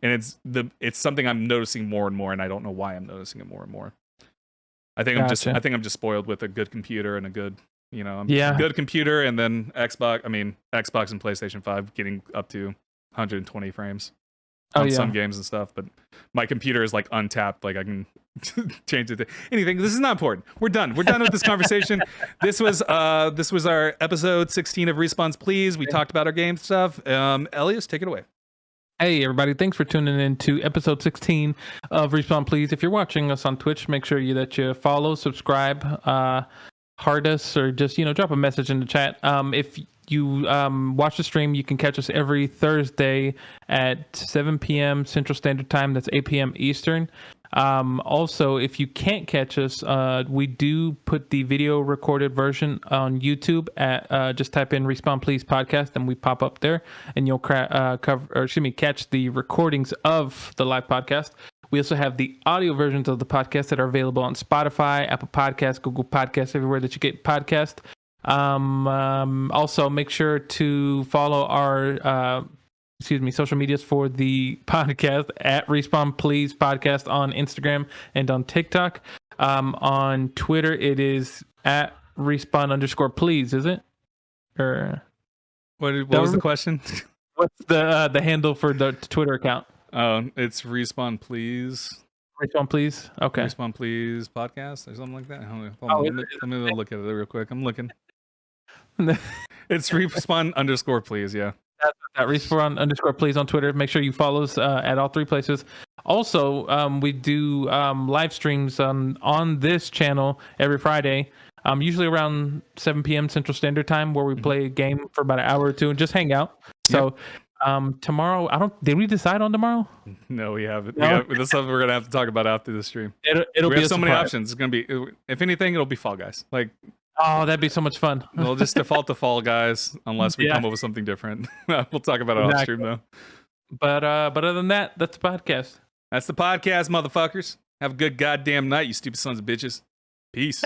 it's something I'm noticing more and more, and I don't know why I'm noticing it more and more. I think I'm just spoiled with a good computer and a good, good computer, and then Xbox and PlayStation 5 getting up to 120 frames on some games and stuff. But my computer is like untapped. Like I can change it to anything. This is not important. We're done. We're done with this conversation. This was our episode 16 of Response Please. We talked about our game stuff. Elias, take it away. Hey everybody, thanks for tuning in to episode 16 of Respawn Please. If you're watching us on Twitch, make sure that you follow, subscribe, heart us, or just drop a message in the chat. If you watch the stream, you can catch us every Thursday at 7 p.m. Central Standard Time. That's 8 p.m. Eastern. Also, if you can't catch us, we do put the video recorded version on YouTube at just type in Respawn Please podcast and we pop up there, and you'll catch the recordings of the live podcast. We also have the audio versions of the podcast that are available on Spotify, Apple Podcasts, Google Podcasts, everywhere that you get podcast. Also make sure to follow our social medias for the podcast at Respawn Please podcast on Instagram and on TikTok. On Twitter, it is at Respawn_Please, is it? Or what was the question? What's the handle for the Twitter account? Oh, it's Respawn Please. Respawn Please? Okay. Respawn Please podcast or something like that. Let me look at it real quick. I'm looking. It's Respawn_Please, yeah. At Respawn_Please on Twitter. Make sure you follow us at all three places. Also, we do live streams on this channel every Friday, usually around 7 p.m. Central Standard Time, where we play a game for about an hour or two and just hang out. So tomorrow, did we decide on tomorrow? No, we haven't. No? That's something we're gonna have to talk about after the stream. It'll we be have so surprise. many options. It's gonna be, if anything, it'll be Fall Guys. Like, oh, that'd be so much fun. We'll just default to Fall Guys unless we come up with something different. We'll talk about it off stream though. But other than that, that's the podcast. That's the podcast, motherfuckers. Have a good goddamn night, you stupid sons of bitches. Peace.